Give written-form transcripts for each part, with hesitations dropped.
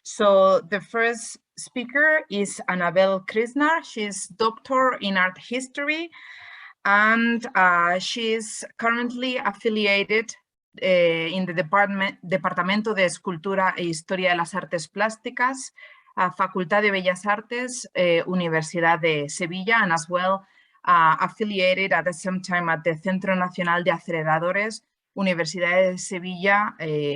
So the first speaker is Annabele Kriznar. She's doctor in art history, and she is currently affiliated in the Departamento de Escultura e Historia de las Artes Plásticas, Facultad de Bellas Artes, Universidad de Sevilla, and as well affiliated at the same time at the Centro Nacional de Aceleradores, Universidad de Sevilla,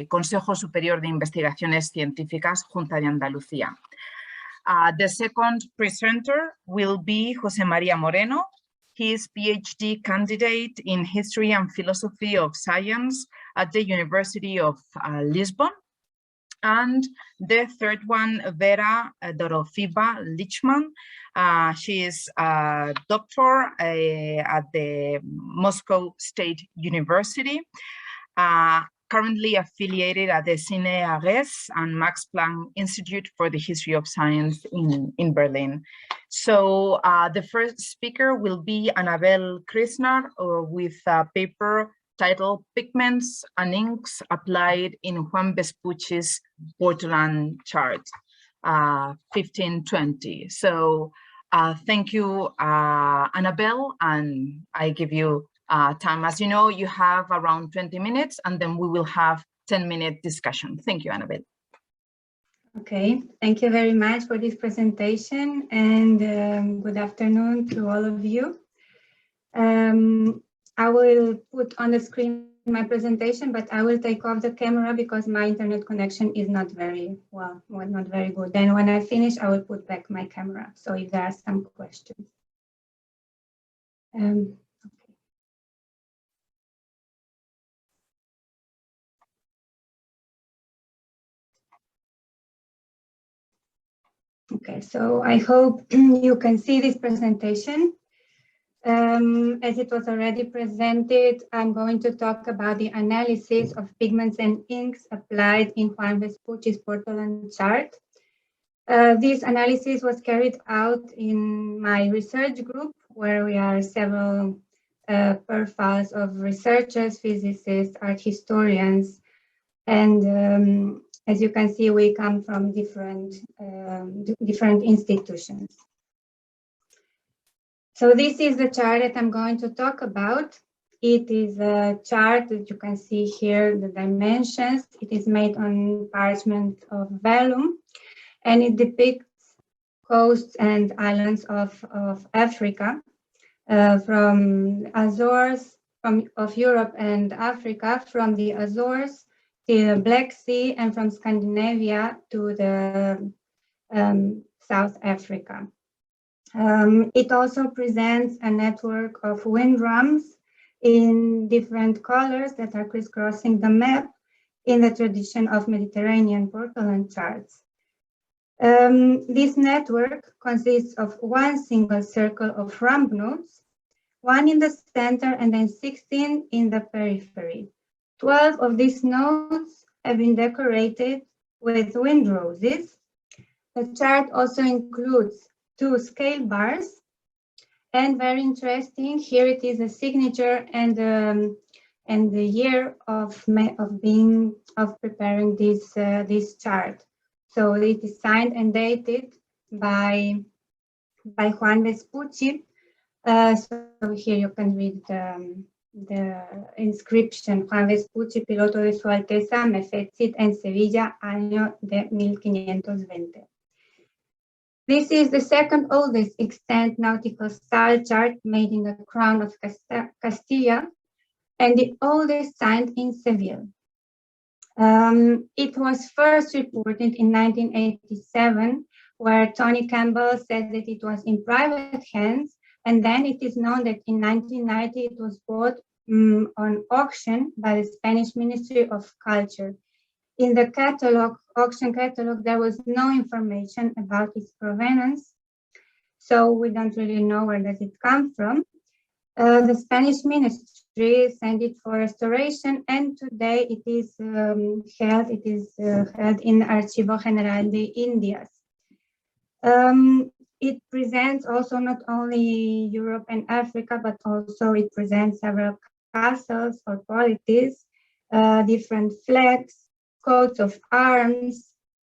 Consejo Superior de Investigaciones Científicas, Junta de Andalucía. The second presenter will be José María Moreno. He is PhD candidate in History and Philosophy of Science at the University of Lisbon. And the third one, Vera Dorofeeva Lichtman. She is a doctor at the Moscow State University, currently affiliated at the CNRS and Max Planck Institute for the History of Science in Berlin. So the first speaker will be Annabele Kriznar with a paper titled Pigments and Inks Applied in Juan Vespucci's Portolan Chart, 1520. So thank you, Annabele, and I give you time. As you know, you have around 20 minutes, and then we will have 10-minute discussion. Thank you, Annabele. Okay, thank you very much for this presentation, and good afternoon to all of you. I will put on the screen my presentation, but I will take off the camera because my internet connection is not very not very good. Then when I finish, I will put back my camera. So if there are some questions. Okay, so I hope you can see this presentation. As it was already presented, I'm going to talk about the analysis of pigments and inks applied in Juan Vespucci's Portolan Chart. This analysis was carried out in my research group, where we are several profiles of researchers, physicists, art historians, and as you can see, we come from different institutions. So this is the chart that I'm going to talk about. It is a chart that you can see here, the dimensions. It is made on parchment of vellum, and it depicts coasts and islands of Africa, from Azores, of Europe and Africa, from the Azores to the Black Sea, and from Scandinavia to the South Africa. It also presents a network of wind drums in different colors that are crisscrossing the map in the tradition of Mediterranean Portolan charts. This network consists of one single circle of ramp nodes, one in the center and then 16 in the periphery. 12 of these nodes have been decorated with wind roses. The chart also includes 2 scale bars, and very interesting, here it is a signature and the year of preparing this chart. So it is signed and dated by Juan Vespucci. So here you can read the inscription: Juan Vespucci, piloto de Su Alteza, me fecit en Sevilla, año de 1520. This is the second oldest extant nautical style chart made in the crown of Castilla, and the oldest signed in Seville. It was first reported in 1987, where Tony Campbell said that it was in private hands, and then it is known that in 1990 it was bought on auction by the Spanish Ministry of Culture. In the auction catalog, there was no information about its provenance, so we don't really know where does it come from. The Spanish Ministry sent it for restoration, and today it is held in Archivo General de Indias. It presents also not only Europe and Africa, but also it presents several castles or polities, different flags, coats of arms,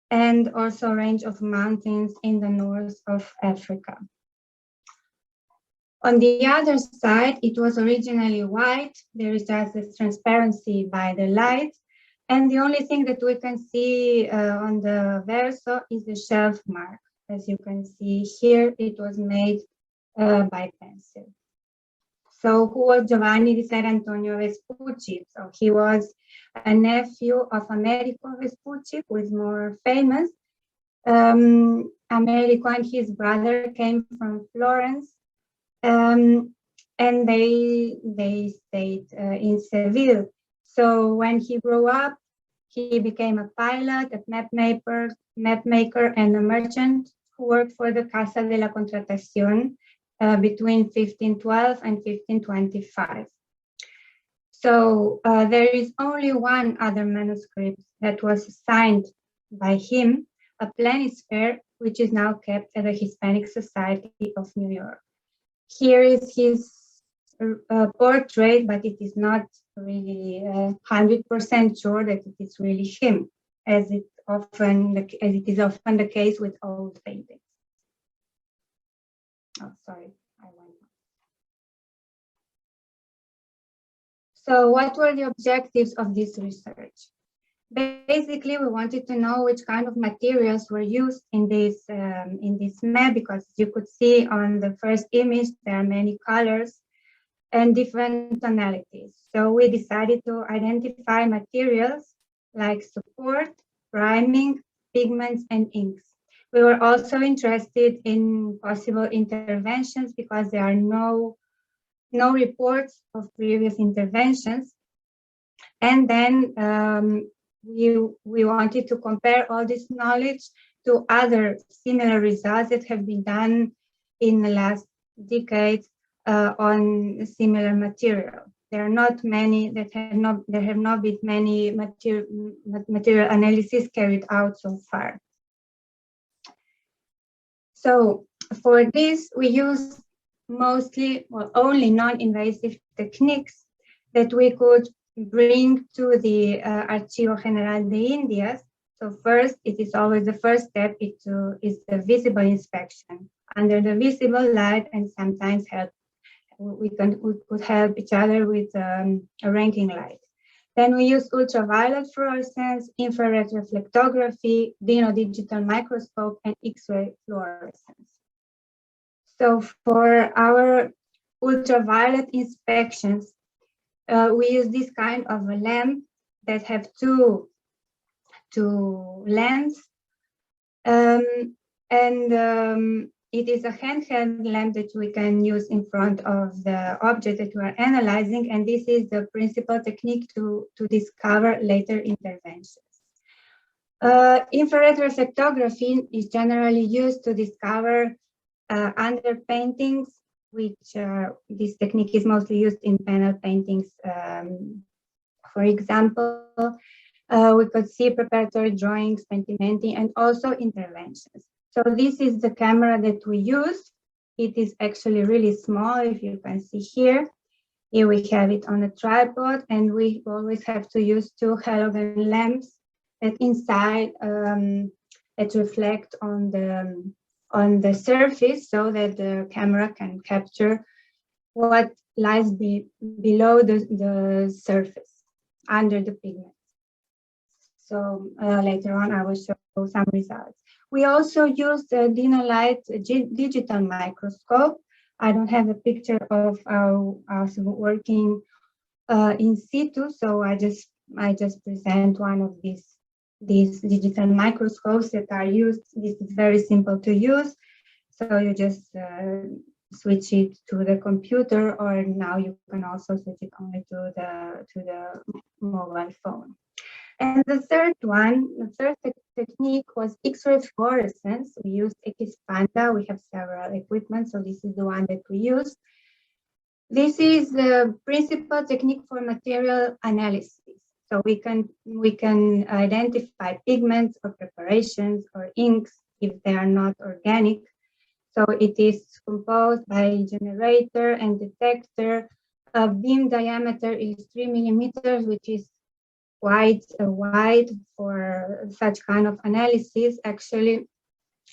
and also a range of mountains in the north of Africa. On the other side, it was originally white. There is just this transparency by the light. And the only thing that we can see on the verso is the shelf mark. As you can see here, it was made by pencil. So who was Giovanni di Ser Antonio Vespucci? So he was a nephew of Americo Vespucci, who is more famous. Americo and his brother came from Florence, and they stayed in Seville. So when he grew up, he became a pilot, a map maker, and a merchant who worked for the Casa de la Contratación between 1512 and 1525. So there is only one other manuscript that was signed by him, a planisphere, which is now kept at the Hispanic Society of New York. Here is his portrait, but it is not really 100% sure that it is really him, as it is often the case with old paintings. Oh, sorry, I went on. So what were the objectives of this research? Basically, we wanted to know which kind of materials were used in this map, because you could see on the first image, there are many colors and different tonalities. So we decided to identify materials like support, priming, pigments, and inks. We were also interested in possible interventions because there are no reports of previous interventions. And then we wanted to compare all this knowledge to other similar results that have been done in the last decade on similar material. There are not many there have not been many material analysis carried out so far. So for this, we use only non-invasive techniques that we could bring to the Archivo General de Indias. So first, it is always the first step is the visible inspection under the visible light, and sometimes we could help each other with a ranking light. Then we use ultraviolet fluorescence, infrared reflectography, digital microscope, and X-ray fluorescence. So for our ultraviolet inspections, we use this kind of a lamp that have two lamps, it is a handheld lamp that we can use in front of the object that we are analyzing, and this is the principal technique to discover later interventions. Infrared reflectography is generally used to discover under paintings, which this technique is mostly used in panel paintings. For example, we could see preparatory drawings, pentimenting, and also interventions. So this is the camera that we use. It is actually really small, if you can see here. Here we have it on a tripod, and we always have to use two halogen lamps that inside that reflect on the surface, so that the camera can capture what lies below the surface under the pigment. So later on, I will show some results. We also use the Dinolight digital microscope. I don't have a picture of us working in situ, so I just present one of these digital microscopes that are used. This is very simple to use, so you just switch it to the computer, or now you can also switch it only to the mobile phone. And the third technique was X-ray fluorescence. We used X-Panda. We have several equipment, so this is the one that we use. This is the principal technique for material analysis. So we can identify pigments or preparations or inks if they are not organic. So it is composed by generator and detector. Beam diameter is 3 millimeters, which is quite wide for such kind of analysis. Actually,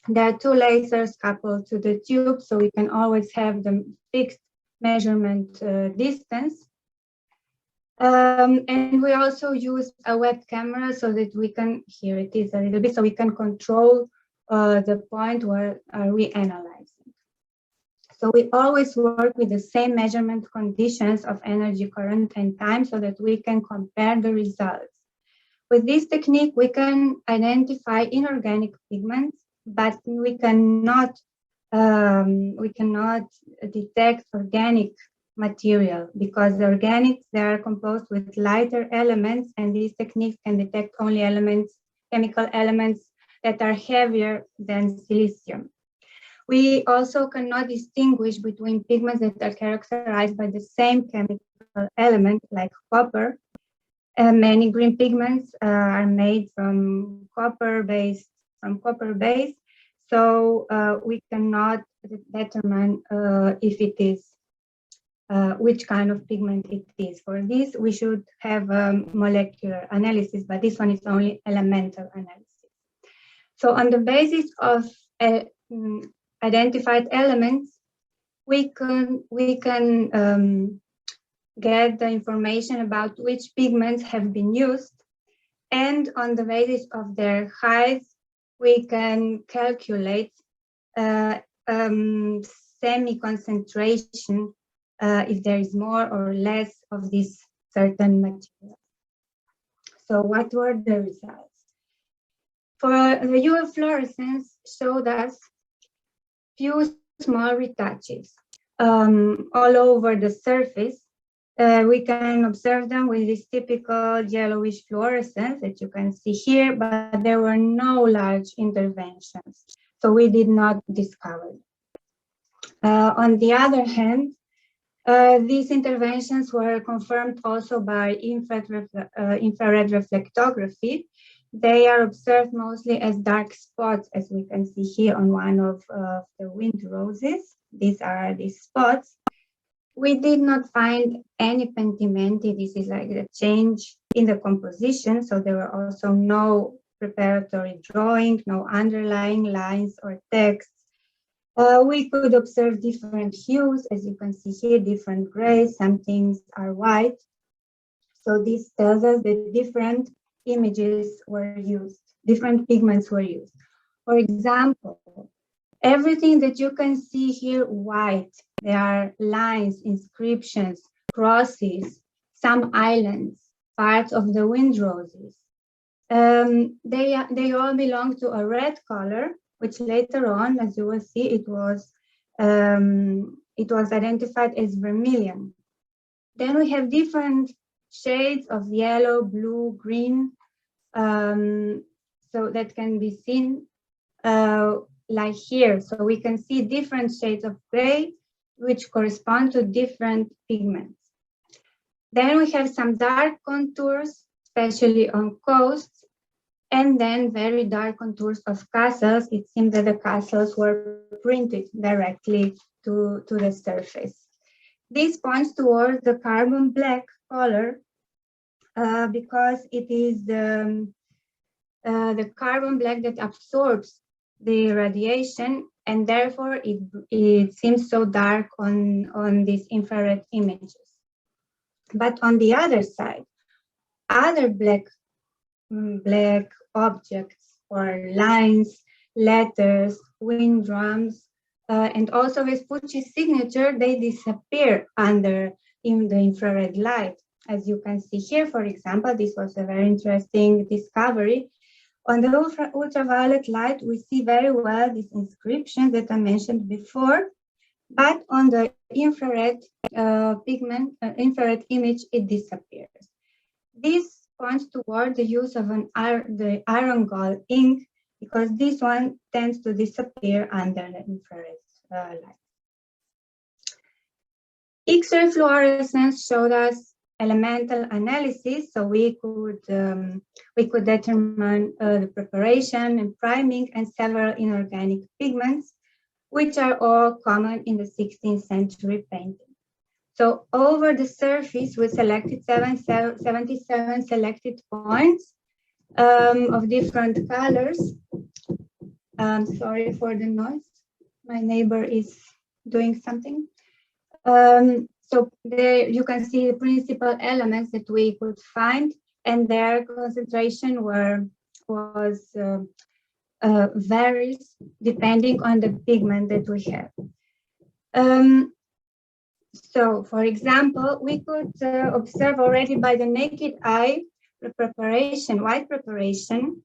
there are two lasers coupled to the tube, so we can always have the fixed measurement distance. And we also use a web camera so that we can, here it is a little bit, so we can control the point where we analyzing. So we always work with the same measurement conditions of energy, current, and time so that we can compare the results. With this technique, we can identify inorganic pigments, but we cannot detect organic material, because the organics, they are composed with lighter elements, and these techniques can detect only elements, chemical elements that are heavier than silicium. We also cannot distinguish between pigments that are characterized by the same chemical element, like copper. Many green pigments are made from copper base, so we cannot determine if it is which kind of pigment it is. For this, we should have molecular analysis, but this one is only elemental analysis. So on the basis of identified elements, we can get the information about which pigments have been used, and on the basis of their height, we can calculate semi-concentration if there is more or less of this certain material. So what were the results? For the UV fluorescence showed us few small retouches all over the surface. We can observe them with this typical yellowish fluorescence that you can see here, but there were no large interventions, so we did not discover. On the other hand, these interventions were confirmed also by infrared reflectography. They are observed mostly as dark spots, as we can see here on one of the wind roses. These are these spots. We did not find any pentimenti. This is like the change in the composition. So there were also no preparatory drawing, no underlying lines or text. We could observe different hues, as you can see here, different grays, some things are white. So this tells us that different images were used, different pigments were used. For example, everything that you can see here white, there are lines, inscriptions, crosses, some islands, parts of the wind roses. They all belong to a red color, which later on, as you will see, it was identified as vermilion. Then we have different shades of yellow, blue, green, so that can be seen like here. So we can see different shades of gray, which correspond to different pigments. Then we have some dark contours, especially on coasts, and then very dark contours of castles. It seems that the castles were printed directly to the surface. This points towards the carbon black color because it is the carbon black that absorbs the radiation, and therefore it seems so dark on these infrared images. But on the other side, other black objects or lines, letters, wind drums, and also Vespucci's signature, they disappear under in the infrared light. As you can see here, for example, this was a very interesting discovery. On the ultraviolet light, we see very well this inscription that I mentioned before, but on the infrared infrared image, it disappears. This points toward the use of the iron gall ink, because this one tends to disappear under the infrared light. X-ray fluorescence showed us elemental analysis, so we could determine the preparation and priming and several inorganic pigments, which are all common in the 16th century painting. So over the surface, we selected 77 selected points of different colors. Sorry for the noise. My neighbor is doing something. So there you can see the principal elements that we could find, and their concentration varies depending on the pigment that we have. So, for example, we could observe already by the naked eye the white preparation,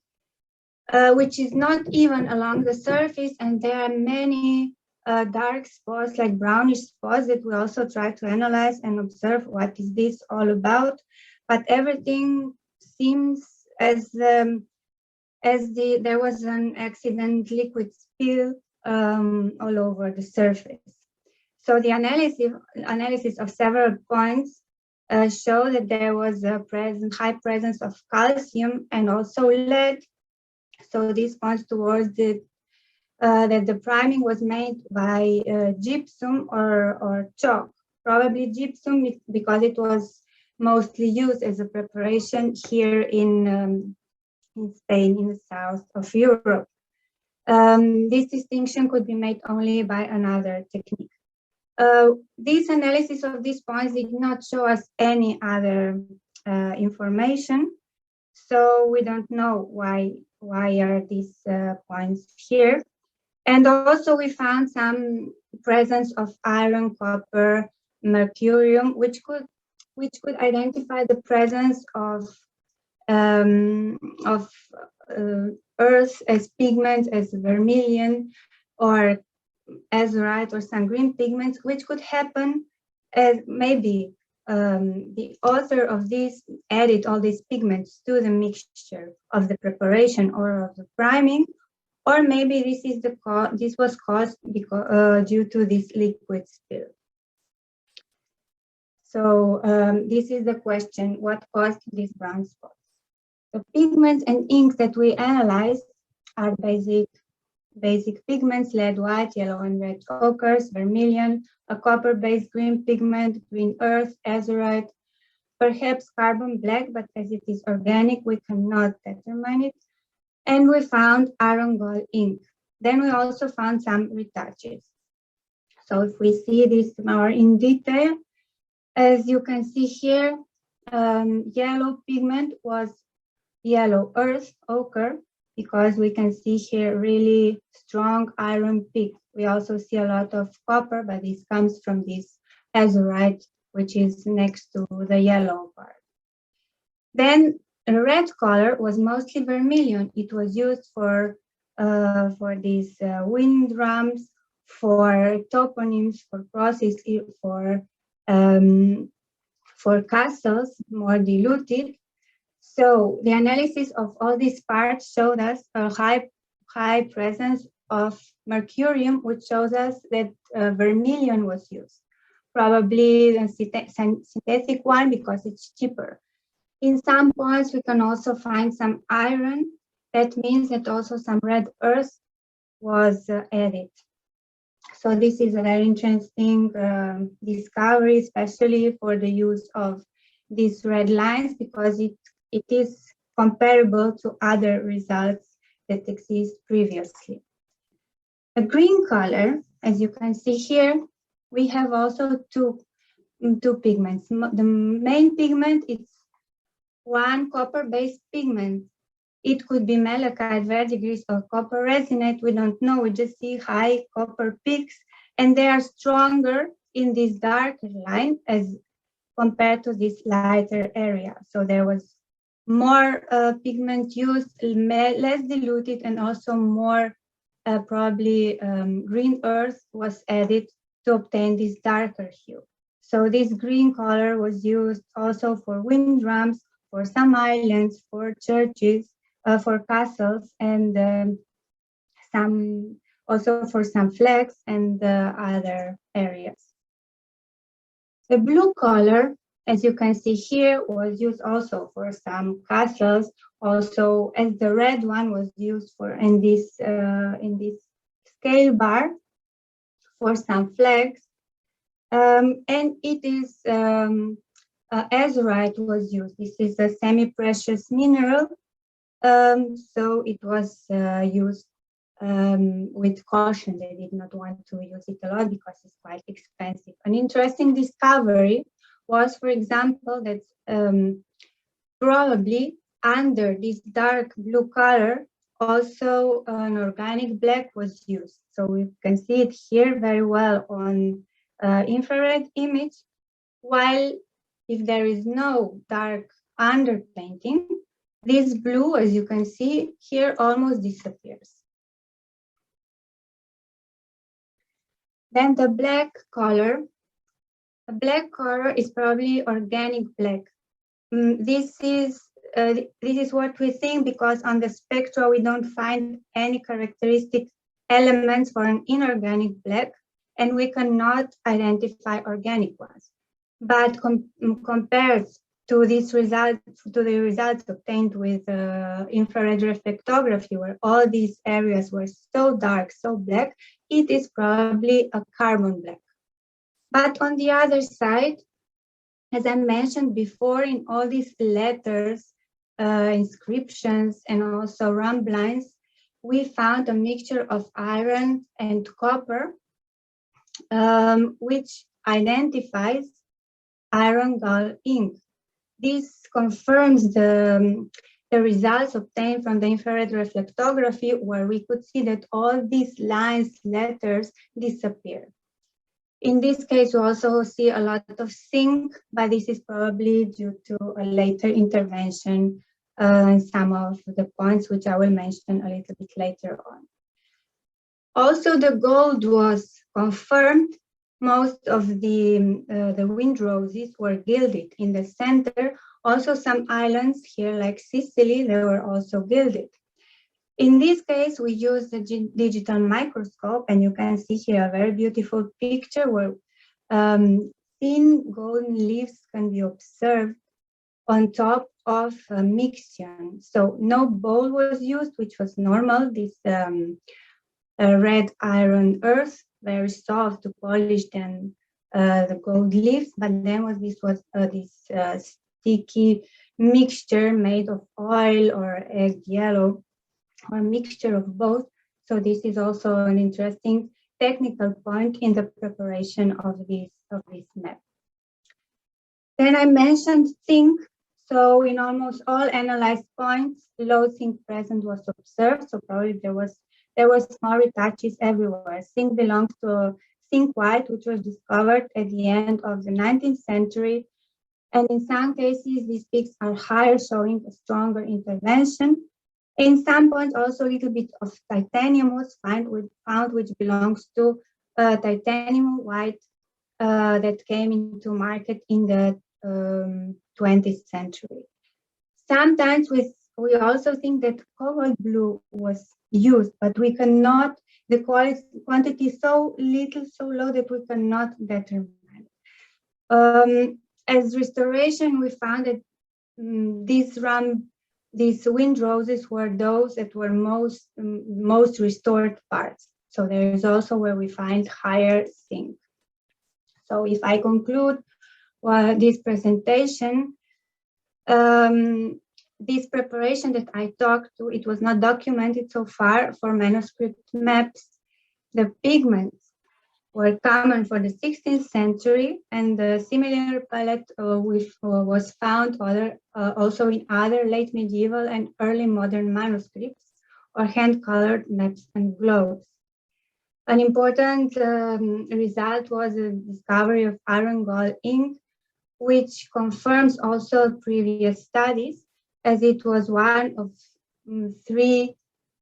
which is not even along the surface, and there are many dark spots, like brownish spots, that we also try to analyze and observe what is this all about. But everything seems as there was an accident liquid spill all over the surface. So the analysis of several points show that there was a high presence of calcium and also lead. So this points towards that the priming was made by gypsum or chalk, probably gypsum, because it was mostly used as a preparation here in Spain, in the south of Europe. This distinction could be made only by another technique. This analysis of these points did not show us any other information, so we don't know why are these points here. And also we found some presence of iron, copper, mercurium, which could identify the presence of earth as pigments, as vermilion or azurite or some green pigments, which could happen as maybe the author of this added all these pigments to the mixture of the preparation or of the priming, or maybe this was caused because due to this liquid spill. So this is the question: what caused these brown spots? The pigments and inks that we analyzed are basic pigments: lead white, yellow and red ochres, vermilion, a copper-based green pigment, green earth, azurite, perhaps carbon black, but as it is organic, we cannot determine it. And we found iron gold ink. Then we also found some retouches. So if we see this more in detail, as you can see here, yellow pigment was yellow earth ochre, because we can see here really strong iron peak. We also see a lot of copper, but this comes from this azurite, which is next to the yellow part. Then the red color was mostly vermilion. It was used for these wind drums, for toponyms, for crosses, for castles, more diluted. So the analysis of all these parts showed us a high presence of mercurium, which shows us that vermilion was used, probably the synthetic one because it's cheaper. In some points, we can also find some iron. That means that also some red earth was added. So this is a very interesting discovery, especially for the use of these red lines, because it is comparable to other results that exist previously. The green color, as you can see here, we have also two pigments. The main pigment is one copper-based pigment. It could be malachite, verdigris, or copper resinate. We don't know. We just see high copper peaks, and they are stronger in this darker line as compared to this lighter area. So there was more pigment used, less diluted, and also more probably green earth was added to obtain this darker hue. So this green color was used also for wind drums, for some islands, for churches, for castles, and also for some flags and other areas. The blue color, as you can see here, was used also for some castles, also as the red one was used for in this scale bar for some flags. And it is azurite was used. This is a semi-precious mineral, so it was used with caution. They did not want to use it a lot because it's quite expensive. An interesting discovery was, for example, that probably under this dark blue color, also an organic black was used. So we can see it here very well on infrared image, while if there is no dark underpainting, this blue, as you can see here, almost disappears. Then the black color is probably organic black. This is what we think, because on the spectra we don't find any characteristic elements for an inorganic black, and we cannot identify organic ones. But compared to these results, to the results obtained with infrared reflectography, where all these areas were so dark, so black, it is probably a carbon black. But on the other side, as I mentioned before, in all these letters, inscriptions, and also rumblings, we found a mixture of iron and copper, which identifies iron gall ink. This confirms the results obtained from the infrared reflectography, where we could see that all these lines, letters disappear. In this case, we also see a lot of zinc, but this is probably due to a later intervention in some of the points, which I will mention a little bit later on. Also, the gold was confirmed. Most of the windroses were gilded in the center. Also, some islands here, like Sicily, they were also gilded. In this case, we used the digital microscope, and you can see here a very beautiful picture where thin golden leaves can be observed on top of a mixture. So no bowl was used, which was normal. This red iron earth, very soft to polish than the gold leaves, but then this was this sticky mixture made of oil or egg yellow, or a mixture of both. So this is also an interesting technical point in the preparation of this map. Then I mentioned zinc. So in almost all analyzed points, low zinc present was observed. So probably there was small retouches everywhere. Zinc belongs to zinc white, which was discovered at the end of the 19th century. And in some cases, these peaks are higher, showing a stronger intervention. In some points, also a little bit of titanium was found, which belongs to titanium white that came into market in the 20th century. Sometimes we also think that cobalt blue was used, but we cannot, the quantity is so little, so low that we cannot determine. As restoration, we found that these windroses were those that were most restored parts. So there is also where we find higher zinc. So if I conclude this presentation, this preparation that I talked to, it was not documented so far for manuscript maps. The pigments were common for the 16th century, and the similar palette which was found also in other late medieval and early modern manuscripts or hand-colored maps and globes. An important result was the discovery of iron gall ink, which confirms also previous studies, as it was one of three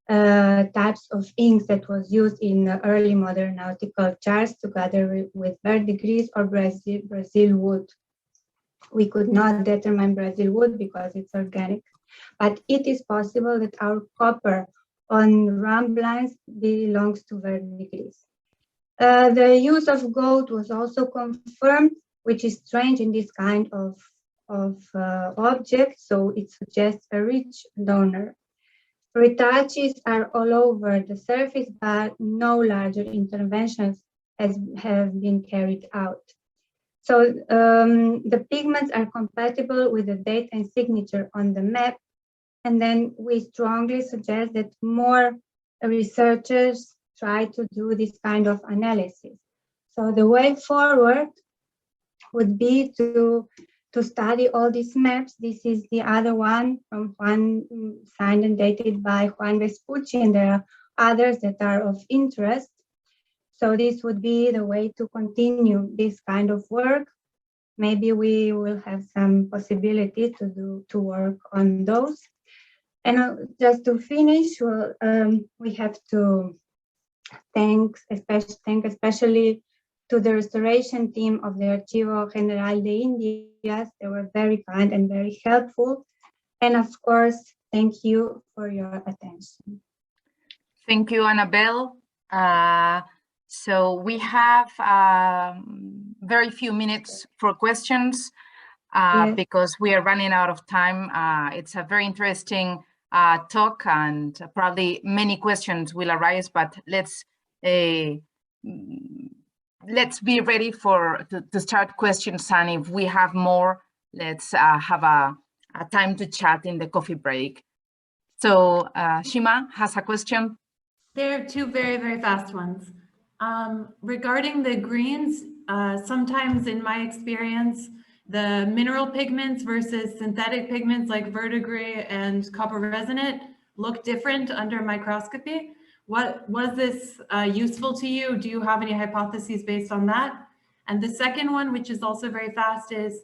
types of inks that was used in early modern nautical charts, together with verdigris or Brazil wood. We could not determine Brazil wood because it's organic, but it is possible that our copper on rumblines belongs to verdigris. The use of gold was also confirmed, which is strange in this kind of object, so it suggests a rich donor. Retouches are all over the surface, but no larger interventions have been carried out. So the pigments are compatible with the date and signature on the map. And then we strongly suggest that more researchers try to do this kind of analysis. So the way forward would be to study all these maps. This is the other one from Juan, signed and dated by Juan Vespucci, and there are others that are of interest. So this would be the way to continue this kind of work. Maybe we will have some possibility to work on those. And just to finish, we have to thank especially to the restoration team of the Archivo General de Indias. They were very kind and very helpful. And of course, thank you for your attention. Thank you, Annabele. So we have very few minutes for questions Yes. because we are running out of time. It's a very interesting talk, and probably many questions will arise, but let's be ready to start questions, and if we have more, let's have a time to chat in the coffee break. So Shima has a question. There are two very, very fast ones. Regarding the greens, sometimes in my experience, the mineral pigments versus synthetic pigments like verdigris and copper resonate look different under microscopy. Was this useful to you? Do you have any hypotheses based on that? And the second one, which is also very fast, is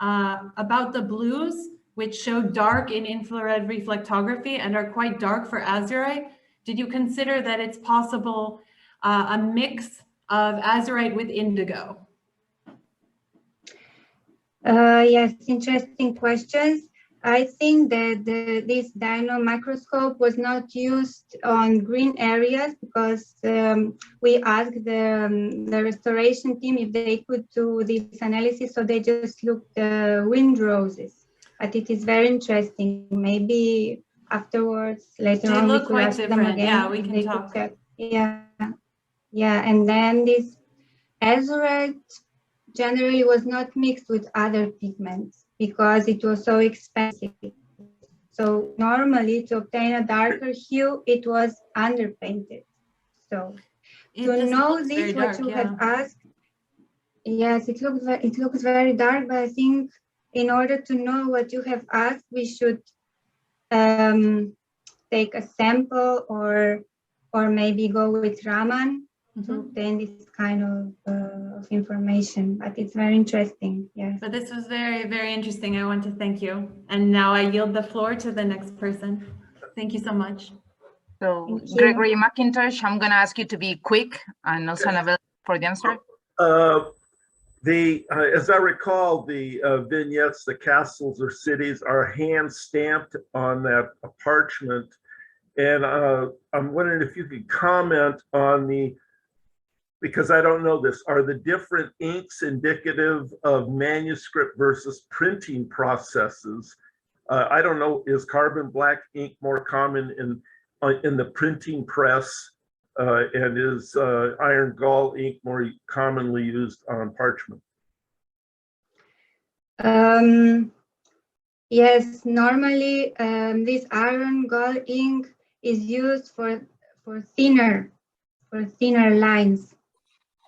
about the blues, which show dark in infrared reflectography and are quite dark for azurite. Did you consider that it's possible a mix of azurite with indigo? Yes, interesting questions. I think that this dyno microscope was not used on green areas because we asked the restoration team if they could do this analysis, so they just looked the windroses. But it is very interesting. Maybe afterwards, later on, They look we could quite ask them different. again. Yeah, we can talk. Yeah, and then this azurite generally was not mixed with other pigments because it was so expensive. So normally to obtain a darker hue, it was underpainted. So to know this, what you have asked, yes, it looks very dark, but I think in order to know what you have asked, we should take a sample or maybe go with Raman to obtain this kind of information. But it's very interesting. Yes. But this was very, very interesting. I want to thank you. And now I yield the floor to the next person. Thank you so much. So Gregory McIntosh, I'm going to ask you to be quick, and also Annabele for the answer. As I recall, the vignettes, the castles or cities are hand stamped on that parchment. And I'm wondering if you could comment on because I don't know this, are the different inks indicative of manuscript versus printing processes? I don't know, is carbon black ink more common in the printing press? And is iron gall ink more commonly used on parchment? Yes, normally this iron gall ink is used for thinner lines,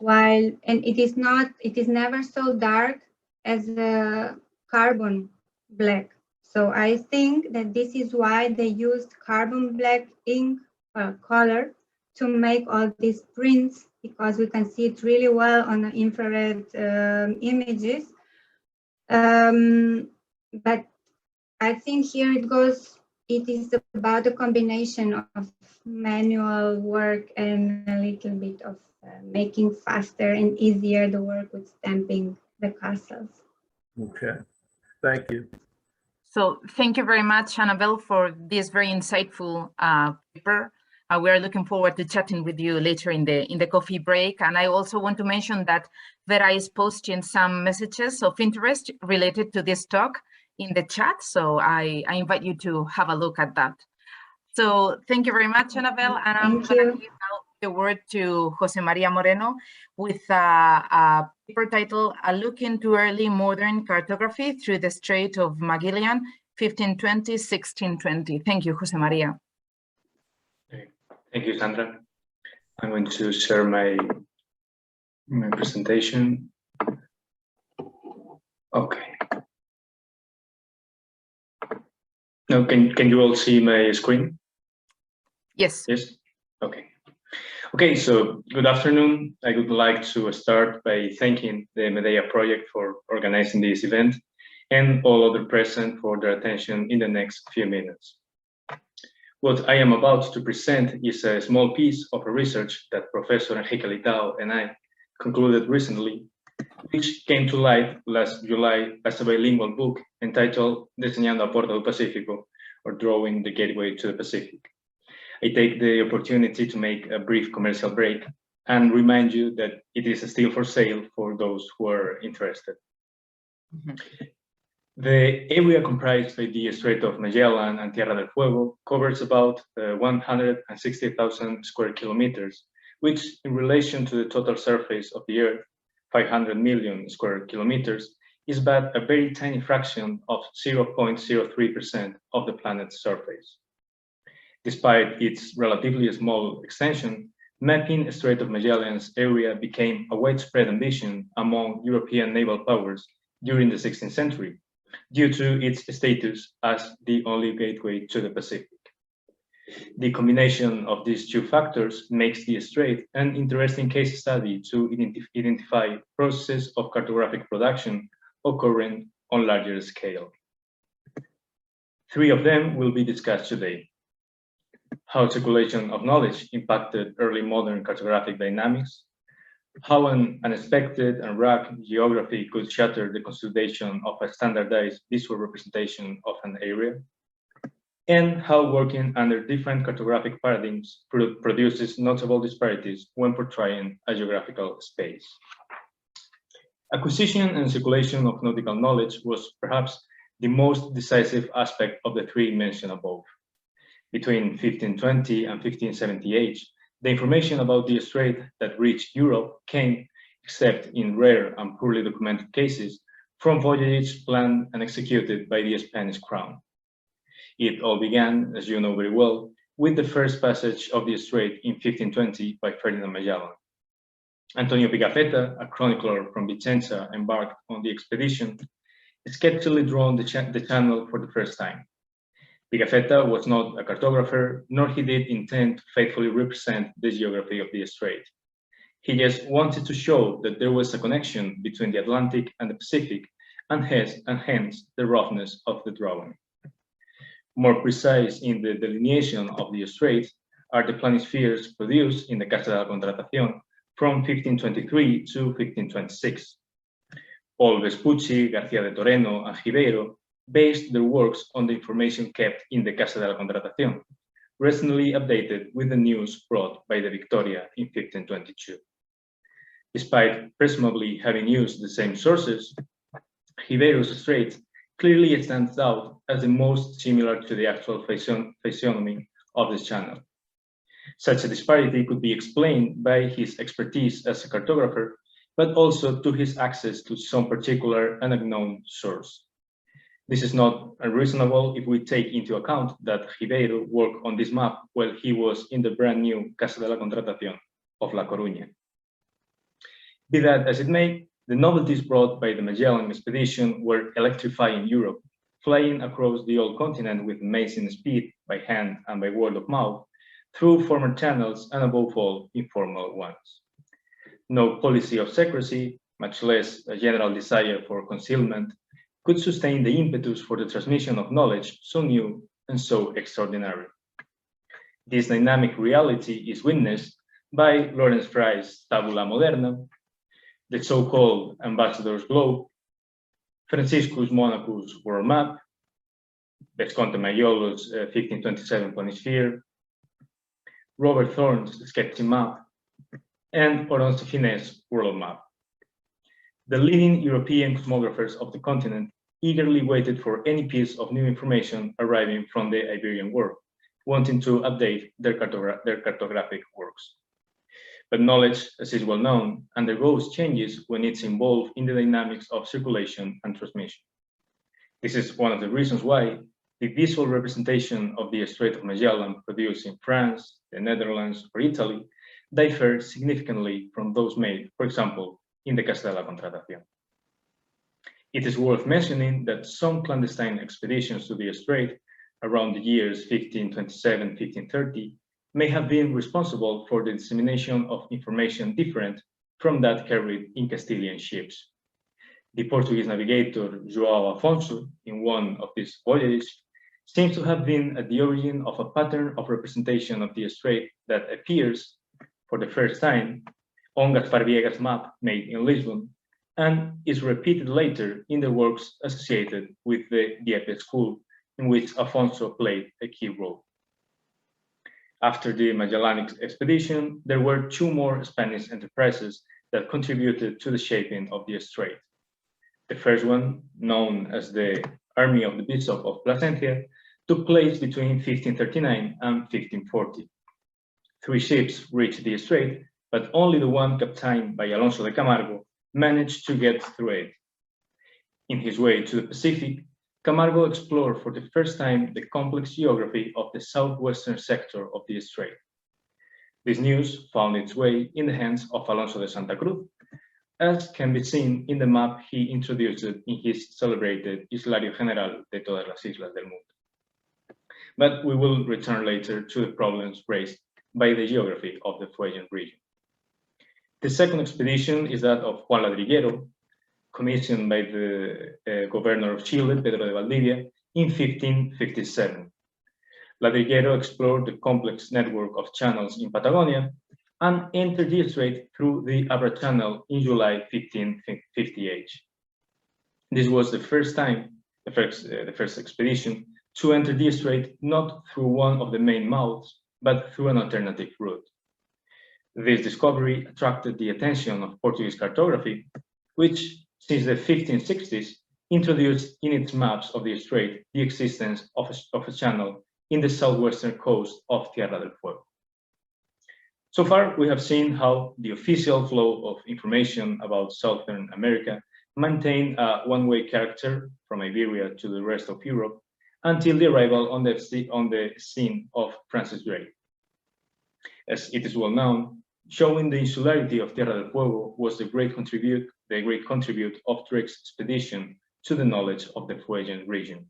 and it is never so dark as the carbon black. So I think that this is why they used carbon black ink color to make all these prints, because we can see it really well on the infrared images. But I think here it is about a combination of manual work and a little bit of making faster and easier the work with stamping the castles. Okay, thank you. So thank you very much, Annabele, for this very insightful paper. We are looking forward to chatting with you later in the coffee break. And I also want to mention that Vera is posting some messages of interest related to this talk in the chat. So I invite you to have a look at that. So thank you very much, Annabele. And I'm going to give now the word to José María Moreno with a paper title, A Look into Early Modern Cartography Through the Strait of Magellan, 1520-1620. Thank you, José María. Thank you, Sandra. I'm going to share my presentation. Okay. Now, can you all see my screen? Yes. Yes. Okay. Okay, so good afternoon. I would like to start by thanking the Medea project for organizing this event and all other present for their attention in the next few minutes. What I am about to present is a small piece of research that Professor Enrique Litao and I concluded recently, which came to light last July as a bilingual book entitled Diseñando a Puerta del Pacífico, or Drawing the Gateway to the Pacific. I take the opportunity to make a brief commercial break and remind you that it is still for sale for those who are interested. Mm-hmm. The area comprised by the Strait of Magellan and Tierra del Fuego covers about 160,000 square kilometers, which in relation to the total surface of the Earth, 500 million square kilometers, is but a very tiny fraction of 0.03% of the planet's surface. Despite its relatively small extension, mapping Strait of Magellan's area became a widespread ambition among European naval powers during the 16th century, due to its status as the only gateway to the Pacific. The combination of these two factors makes the strait an interesting case study to identify processes of cartographic production occurring on larger scale. Three of them will be discussed today. How circulation of knowledge impacted early modern cartographic dynamics, how an unexpected and rugged geography could shatter the consolidation of a standardized visual representation of an area, and how working under different cartographic paradigms produces notable disparities when portraying a geographical space. Acquisition and circulation of nautical knowledge was perhaps the most decisive aspect of the three mentioned above. Between 1520 and 1578, the information about the strait that reached Europe came, except in rare and poorly documented cases, from voyages planned and executed by the Spanish crown. It all began, as you know very well, with the first passage of the strait in 1520 by Ferdinand Magellan. Antonio Pigafetta, a chronicler from Vicenza embarked on the expedition, sketchily drawn the channel for the first time. Pigafetta was not a cartographer, nor he did intend to faithfully represent the geography of the strait. He just wanted to show that there was a connection between the Atlantic and the Pacific, and hence the roughness of the drawing. More precise in the delineation of the strait are the planispheres produced in the Casa de la Contratación from 1523 to 1526. All Vespucci, García de Toreno, and Ribeiro based their works on the information kept in the Casa de la Contratación, recently updated with the news brought by the Victoria in 1522. Despite presumably having used the same sources, Ribeiro's strait clearly stands out as the most similar to the actual physiognomy of this channel. Such a disparity could be explained by his expertise as a cartographer, but also to his access to some particular and unknown source. This is not unreasonable if we take into account that Ribeiro worked on this map while he was in the brand new Casa de la Contratación of La Coruña. Be that as it may, the novelties brought by the Magellan expedition were electrifying Europe, flying across the old continent with amazing speed by hand and by word of mouth, through formal channels and above all, informal ones. No policy of secrecy, much less a general desire for concealment, could sustain the impetus for the transmission of knowledge so new and so extraordinary. This dynamic reality is witnessed by Lawrence Fry's Tabula Moderna, the so-called Ambassador's Globe, Franciscus Monachus' World Map, Visconti Maiolo's 1527 Planisphere, Robert Thorne's Sketchy Map, and Oronce Fine's World Map. The leading European cosmographers of the continent eagerly waited for any piece of new information arriving from the Iberian world, wanting to update their cartographic works. But knowledge, as is well known, undergoes changes when it's involved in the dynamics of circulation and transmission. This is one of the reasons why the visual representation of the Strait of Magellan produced in France, the Netherlands, or Italy differ significantly from those made, for example, in the Casa de la Contratación. It is worth mentioning that some clandestine expeditions to the strait around the years 1527-1530 may have been responsible for the dissemination of information different from that carried in Castilian ships. The Portuguese navigator João Afonso, in one of these voyages, seems to have been at the origin of a pattern of representation of the strait that appears for the first time on Gaspar Viegas' map made in Lisbon, and is repeated later in the works associated with the Dieppe school, in which Afonso played a key role. After the Magellanic expedition, there were two more Spanish enterprises that contributed to the shaping of the strait. The first one, known as the Army of the Bishop of Plasencia, took place between 1539 and 1540. 3 ships reached the strait, but only the one captained by Alonso de Camargo managed to get through it. In his way to the Pacific, Camargo explored for the first time the complex geography of the southwestern sector of the strait. This news found its way in the hands of Alonso de Santa Cruz, as can be seen in the map he introduced in his celebrated Islario General de todas las islas del mundo. But we will return later to the problems raised by the geography of the Fuegian region. The second expedition is that of Juan Ladrillero, commissioned by the governor of Chile, Pedro de Valdivia, in 1557. Ladrillero explored the complex network of channels in Patagonia and entered the strait through the Abra Channel in July 1558. This was the first expedition to enter the strait not through one of the main mouths, but through an alternative route. This discovery attracted the attention of Portuguese cartography, which, since the 1560s, introduced in its maps of the strait the existence of a channel in the southwestern coast of Tierra del Fuego. So far, we have seen how the official flow of information about Southern America maintained a one-way character from Iberia to the rest of Europe until the arrival on the scene of Francis Drake. As it is well known, showing the insularity of Tierra del Fuego was the great contribute of Drake's expedition to the knowledge of the Fuegian region.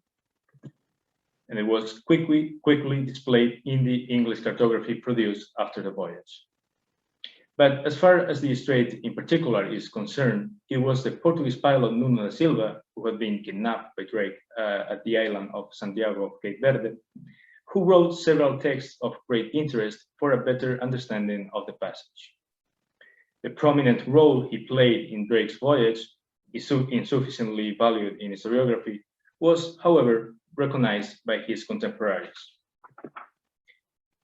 And it was quickly displayed in the English cartography produced after the voyage. But as far as the strait in particular is concerned, it was the Portuguese pilot Nuno da Silva, who had been kidnapped by Drake at the island of Santiago of Cape Verde, who wrote several texts of great interest for a better understanding of the passage. The prominent role he played in Drake's voyage, insufficiently valued in historiography, was, however, recognized by his contemporaries.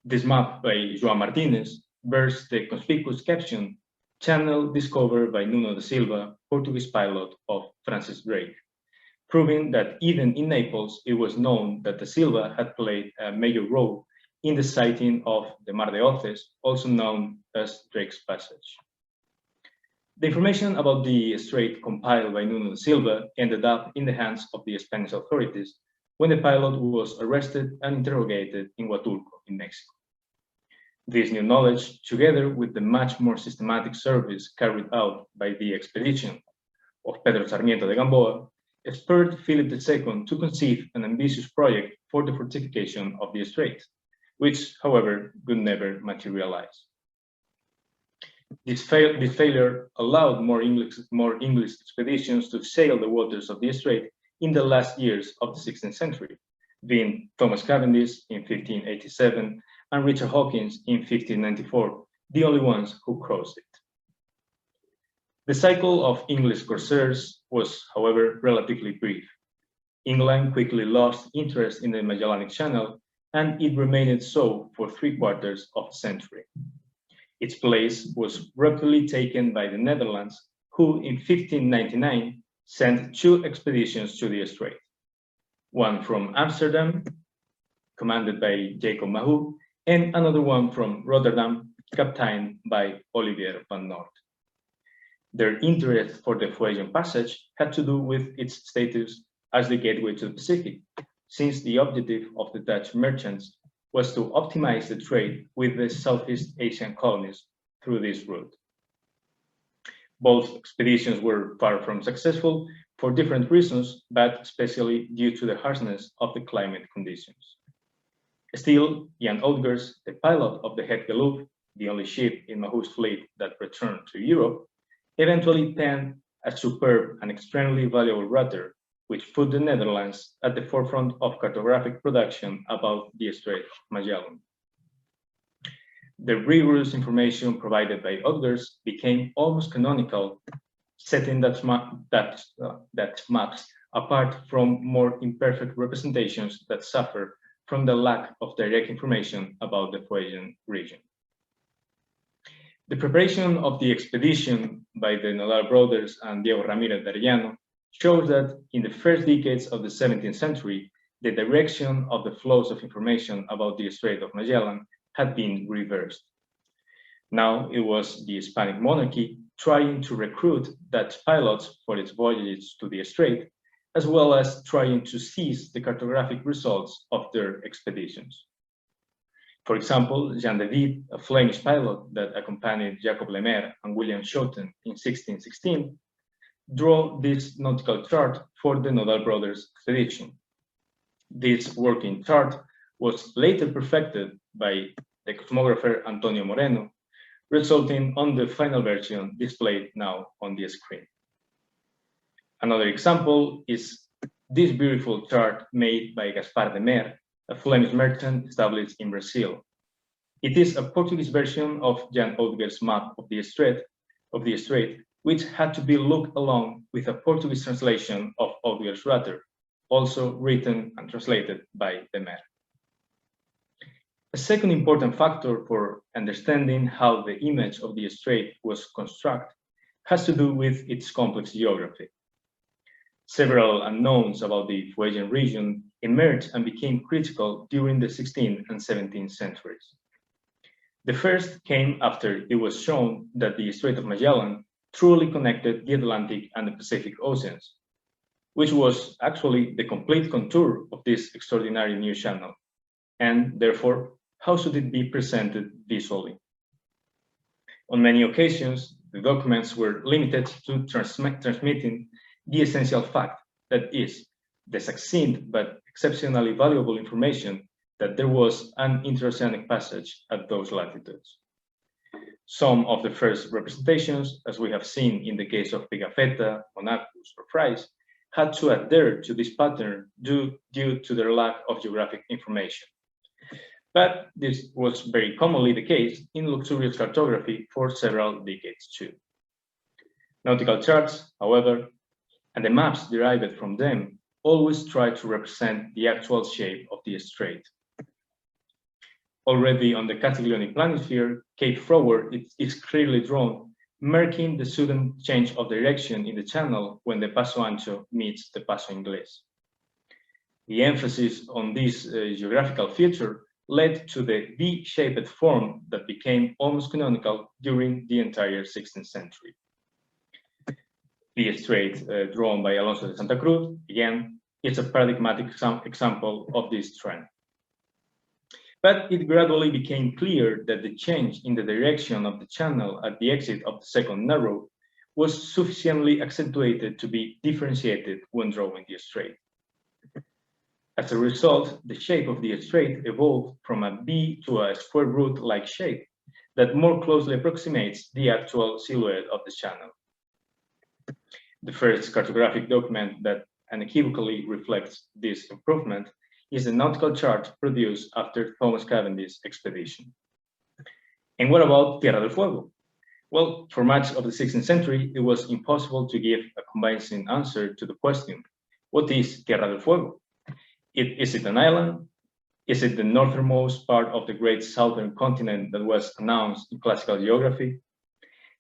This map by João Martinez bears the conspicuous caption, "Channel discovered by Nuno da Silva, Portuguese pilot of Francis Drake," proving that even in Naples, it was known that da Silva had played a major role in the sighting of the Mar de Oces, also known as Drake's Passage. The information about the strait compiled by Nuno da Silva ended up in the hands of the Spanish authorities when the pilot was arrested and interrogated in Huatulco in Mexico. This new knowledge, together with the much more systematic service carried out by the expedition of Pedro Sarmiento de Gamboa, spurred Philip II to conceive an ambitious project for the fortification of the strait, which, however, could never materialize. This failure allowed more English expeditions to sail the waters of the strait in the last years of the 16th century, being Thomas Cavendish in 1587 and Richard Hawkins in 1594, the only ones who crossed it. The cycle of English corsairs was, however, relatively brief. England quickly lost interest in the Magellanic Channel, and it remained so for 3/4 of a century. Its place was rapidly taken by the Netherlands, who in 1599 sent 2 expeditions to the strait. One from Amsterdam, commanded by Jacob Mahou, and another one from Rotterdam, captained by Olivier van Noort. Their interest for the Fuegian Passage had to do with its status as the gateway to the Pacific, since the objective of the Dutch merchants was to optimize the trade with the Southeast Asian colonies through this route. Both expeditions were far from successful for different reasons, but especially due to the harshness of the climate conditions. Still, Jan Oudgers, the pilot of the Het Geluk, the only ship in Mahu's fleet that returned to Europe, eventually penned a superb and extremely valuable rudder, which put the Netherlands at the forefront of cartographic production about the Strait of Magellan. The rigorous information provided by Oudgers became almost canonical, setting that maps apart from more imperfect representations that suffer from the lack of direct information about the Fuegian region. The preparation of the expedition by the Nodal brothers and Diego Ramírez de Arellano shows that in the first decades of the 17th century, the direction of the flows of information about the Strait of Magellan had been reversed. Now it was the Hispanic monarchy trying to recruit Dutch pilots for its voyages to the Strait, as well as trying to seize the cartographic results of their expeditions. For example, Jean de Witt, a Flemish pilot that accompanied Jacob Lemaire and William Schouten in 1616, drew this nautical chart for the Nodal brothers expedition. This working chart was later perfected by the cosmographer Antonio Moreno, resulting on the final version displayed now on the screen. Another example is this beautiful chart made by Gaspar de Mer, a Flemish merchant established in Brazil. It is a Portuguese version of Jan Oudgers' map of the Strait, which had to be looked along with a Portuguese translation of Oudgers' rudder, also written and translated by de Mer. A second important factor for understanding how the image of the strait was constructed has to do with its complex geography. Several unknowns about the Fuegian region emerged and became critical during the 16th and 17th centuries. The first came after it was shown that the Strait of Magellan truly connected the Atlantic and the Pacific Oceans, which was actually the complete contour of this extraordinary new channel, and therefore, how should it be presented visually? On many occasions, the documents were limited to transmitting the essential fact, that is, the succinct but exceptionally valuable information that there was an interoceanic passage at those latitudes. Some of the first representations, as we have seen in the case of Pigafetta, Monachus, or Fries, had to adhere to this pattern due to their lack of geographic information. But this was very commonly the case in luxurious cartography for several decades too. Nautical charts, however, and the maps derived from them always try to represent the actual shape of the strait. Already on the Catiglione planisphere, Cape Froward is clearly drawn, marking the sudden change of direction in the channel when the Paso Ancho meets the Paso Inglés. The emphasis on this geographical feature led to the V-shaped form that became almost canonical during the entire 16th century. The strait drawn by Alonso de Santa Cruz, again, is a paradigmatic example of this trend. But it gradually became clear that the change in the direction of the channel at the exit of the second narrow was sufficiently accentuated to be differentiated when drawing the strait. As a result, the shape of the strait evolved from a V to a square root-like shape that more closely approximates the actual silhouette of the channel. The first cartographic document that unequivocally reflects this improvement is the nautical chart produced after Thomas Cavendish's expedition. And what about Tierra del Fuego? Well, for much of the 16th century, it was impossible to give a convincing answer to the question, what is Tierra del Fuego? Is it an island? Is it the northernmost part of the great southern continent that was announced in classical geography?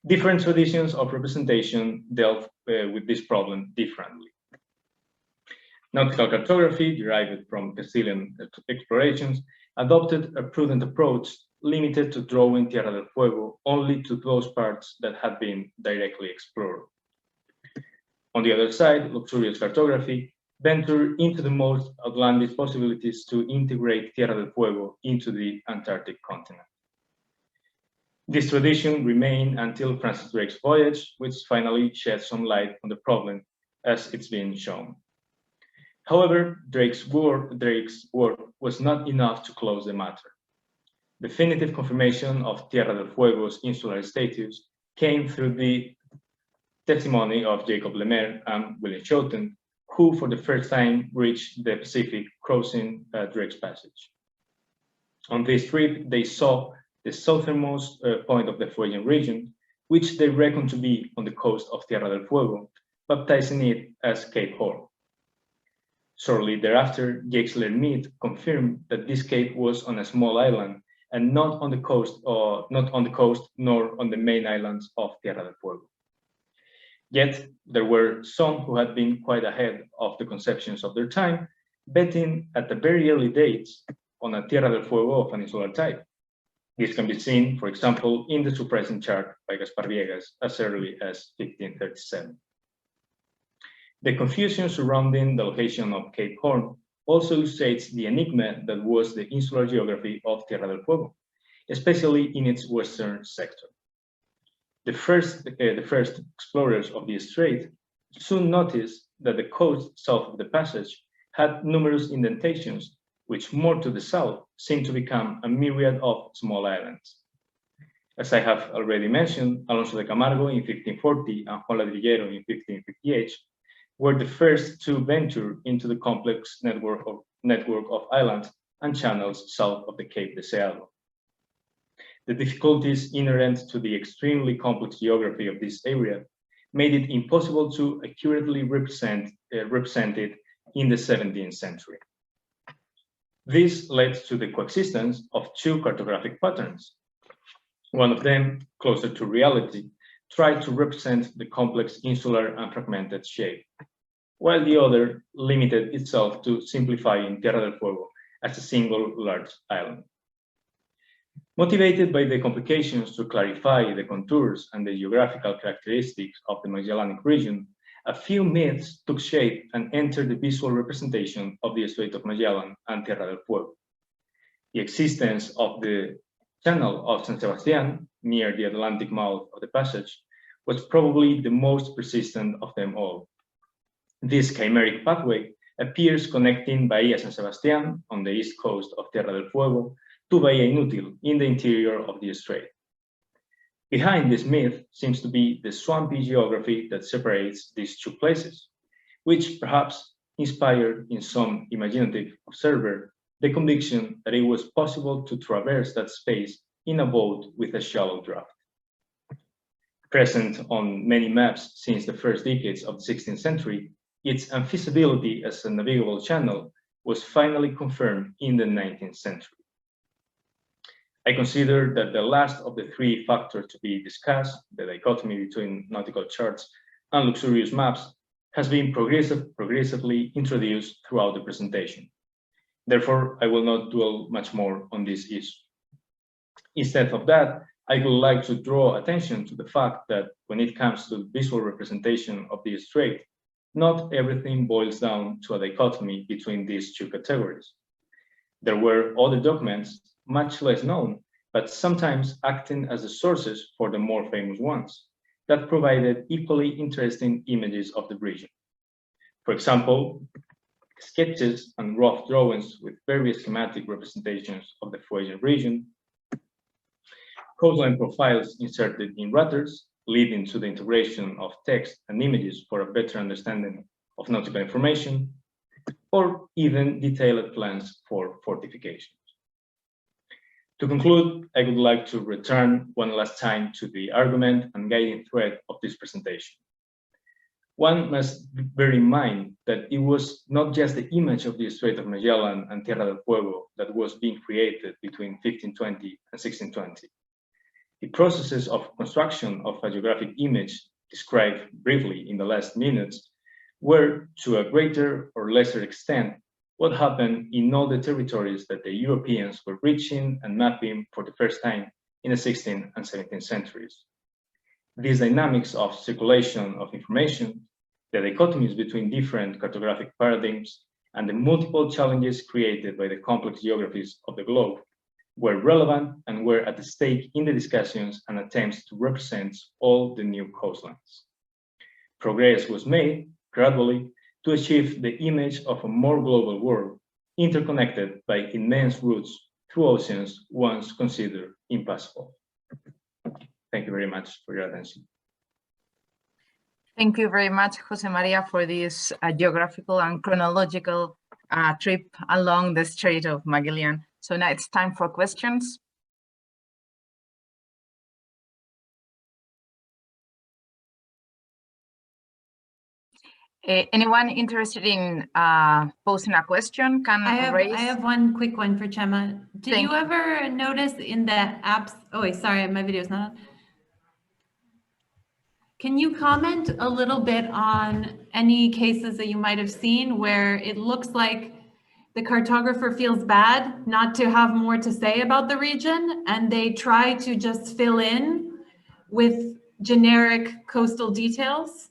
Different traditions of representation dealt with this problem differently. Nautical cartography, derived from Castilian explorations, adopted a prudent approach limited to drawing Tierra del Fuego only to those parts that had been directly explored. On the other side, luxurious cartography ventured into the most outlandish possibilities to integrate Tierra del Fuego into the Antarctic continent. This tradition remained until Francis Drake's voyage, which finally shed some light on the problem, as it's been shown. However, Drake's work was not enough to close the matter. Definitive confirmation of Tierra del Fuego's insular status came through the testimony of Jacob Lemaire and William Schouten, who for the first time reached the Pacific crossing Drake's Passage. On this trip, they saw the southernmost point of the Fuegian region, which they reckoned to be on the coast of Tierra del Fuego, baptizing it as Cape Horn. Shortly thereafter, Jacques Lhermitte confirmed that this cape was on a small island and not on the coast nor on the main islands of Tierra del Fuego. Yet there were some who had been quite ahead of the conceptions of their time, betting at the very early dates on a Tierra del Fuego of an insular type. This can be seen, for example, in the surprising chart by Gaspar Viegas as early as 1537. The confusion surrounding the location of Cape Horn also illustrates the enigma that was the insular geography of Tierra del Fuego, especially in its western sector. The first explorers of the strait soon noticed that the coast south of the passage had numerous indentations, which more to the south seemed to become a myriad of small islands. As I have already mentioned, Alonso de Camargo in 1540 and Juan Ladrillero in 1558 were the first to venture into the complex network of islands and channels south of the Cape Deseado. The difficulties inherent to the extremely complex geography of this area made it impossible to accurately represent it in the 17th century. This led to the coexistence of two cartographic patterns. One of them, closer to reality, tried to represent the complex insular and fragmented shape, while the other limited itself to simplifying Tierra del Fuego as a single large island. Motivated by the complications to clarify the contours and the geographical characteristics of the Magellanic region, a few myths took shape and entered the visual representation of the Strait of Magellan and Tierra del Fuego. The existence of the channel of San Sebastián, near the Atlantic mouth of the passage, was probably the most persistent of them all. This chimeric pathway appears connecting Bahía San Sebastián on the east coast of Tierra del Fuego to Bahía Inútil in the interior of the strait. Behind this myth seems to be the swampy geography that separates these two places, which perhaps inspired in some imaginative observer the conviction that it was possible to traverse that space in a boat with a shallow draft. Present on many maps since the first decades of the 16th century, its unfeasibility as a navigable channel was finally confirmed in the 19th century. I consider that the last of the three factors to be discussed, the dichotomy between nautical charts and luxurious maps, has been progressively introduced throughout the presentation. Therefore, I will not dwell much more on this issue. Instead of that, I would like to draw attention to the fact that when it comes to the visual representation of the strait, not everything boils down to a dichotomy between these two categories. There were other documents, much less known, but sometimes acting as the sources for the more famous ones, that provided equally interesting images of the region. For example, sketches and rough drawings with various schematic representations of the Fuegian region, coastline profiles inserted in rudders, leading to the integration of text and images for a better understanding of nautical information, or even detailed plans for fortifications. To conclude, I would like to return one last time to the argument and guiding thread of this presentation. One must bear in mind that it was not just the image of the Strait of Magellan and Tierra del Fuego that was being created between 1520 and 1620. The processes of construction of a geographic image described briefly in the last minutes were, to a greater or lesser extent, what happened in all the territories that the Europeans were reaching and mapping for the first time in the 16th and 17th centuries. These dynamics of circulation of information, the dichotomies between different cartographic paradigms, and the multiple challenges created by the complex geographies of the globe were relevant and were at stake in the discussions and attempts to represent all the new coastlines. Progress was made gradually to achieve the image of a more global world, interconnected by immense routes through oceans once considered impassable. Thank you very much for your attention. Thank you very much, José María, for this geographical and chronological trip along the Strait of Magellan. So now it's time for questions. Anyone interested in posing a question can raise? I have one quick one for Chema. Did you ever notice in the apps? Oh, wait, sorry, my video's not on. Can you comment a little bit on any cases that you might have seen where it looks like the cartographer feels bad not to have more to say about the region and they try to just fill in with generic coastal details?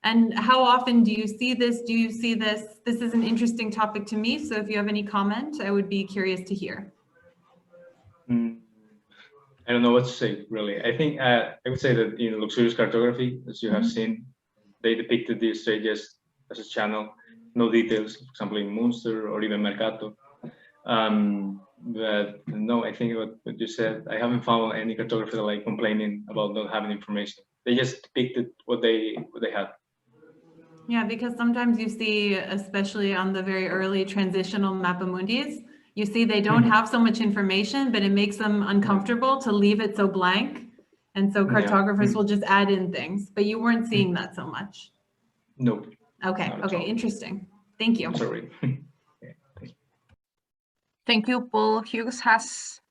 And how often do you see this? Do you see this? This is an interesting topic to me. So if you have any comment, I would be curious to hear. I don't know what to say, really. I think I would say that in luxurious cartography, as you have seen, they depicted the strait just as a channel, no details, for example, in Munster or even Mercato. But no, I think what you said, I haven't found any cartographer like complaining about not having information. They just depicted what they had. Yeah, because sometimes you see, especially on the very early transitional mappamundis, you see they don't have so much information, but it makes them uncomfortable to leave it so blank. And so cartographers will just add in things, but you weren't seeing that so much. Nope. Okay, okay, interesting. Thank you. I'm sorry. Thank you. Paul Hughes has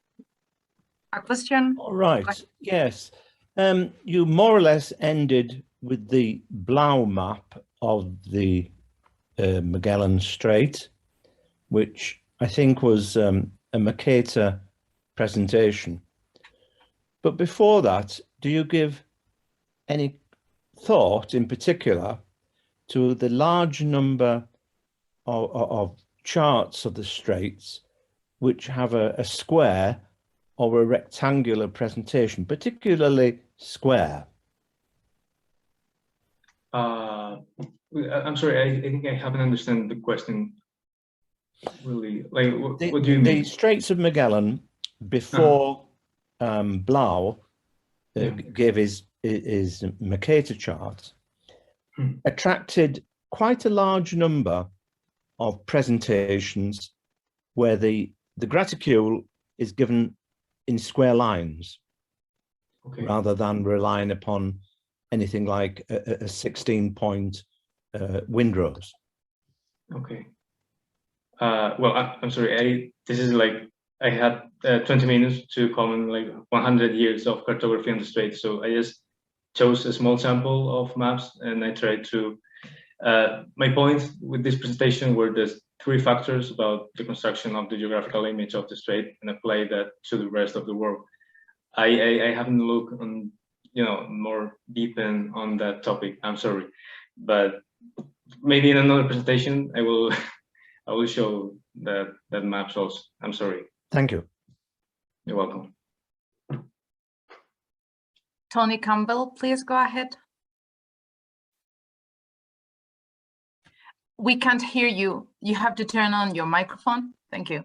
a question. All right, yes. You more or less ended with the Blau map of the Magellan Strait, which I think was a Mercator presentation. But before that, do you give any thought in particular to the large number of charts of the straits which have a square or a rectangular presentation, particularly square? I'm sorry, I think I haven't understood the question really. Like, what do you mean? The Straits of Magellan, before Blau gave his Mercator chart, attracted quite a large number of presentations where the graticule is given in square lines, rather than relying upon anything like a 16-point windrows. Okay. Well, I'm sorry. This is like I had 20 minutes to comment like 100 years of cartography on the strait, so I just chose a small sample of maps and I tried to. My point with this presentation were the three factors about the construction of the geographical image of the strait and apply that to the rest of the world. I haven't looked on, more deep on that topic. I'm sorry, but maybe in another presentation I will show that maps also. I'm sorry. Thank you. You're welcome. Tony Campbell, please go ahead. We can't hear you. You have to turn on your microphone. Thank you.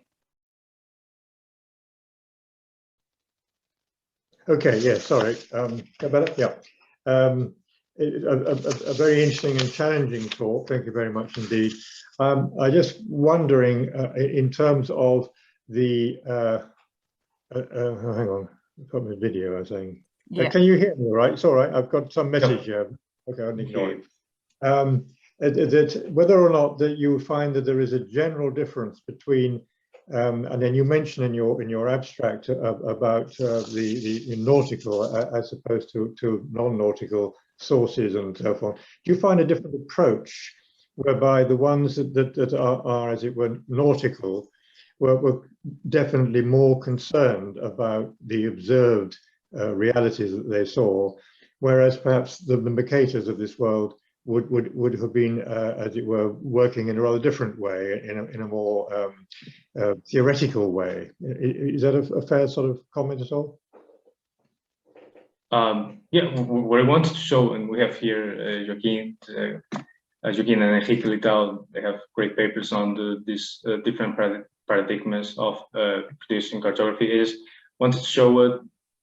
Okay, yeah, sorry. Yeah. A very interesting and challenging talk. Thank you very much indeed. I just wondering in terms of the, hang on, I've got my video, I was saying. Yeah. Can you hear me all right? It's all right, I've got some message here. Okay, I'll ignore it. Whether or not that you find that there is a general difference between, and then you mentioned in your abstract about the nautical as opposed to non-nautical sources and so forth. Do you find a different approach whereby the ones that are, as it were, nautical, were definitely more concerned about the observed realities that they saw, whereas perhaps the Mercators of this world would have been, as it were, working in a rather different way, in a more theoretical way. Is that a fair sort of comment at all? Yeah, what I wanted to show, and we have here Joaquin and Enrique Lital, they have great papers on these different paradigms of producing cartography, is wanted to show what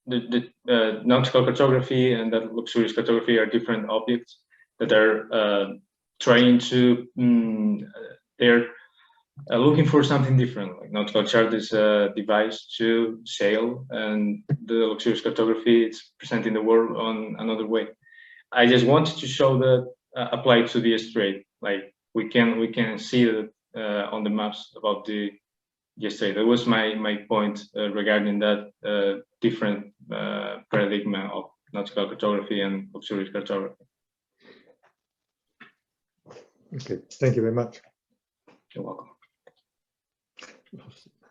the nautical cartography and that luxurious cartography are different objects that are trying to, they're looking for something different. Like nautical chart is a device to sail, and the luxurious cartography is presenting the world on another way. I just wanted to show that applied to the strait. Like we can see that on the maps about the strait. That was my point regarding that different paradigm of nautical cartography and luxurious cartography. Okay, thank you very much. You're welcome.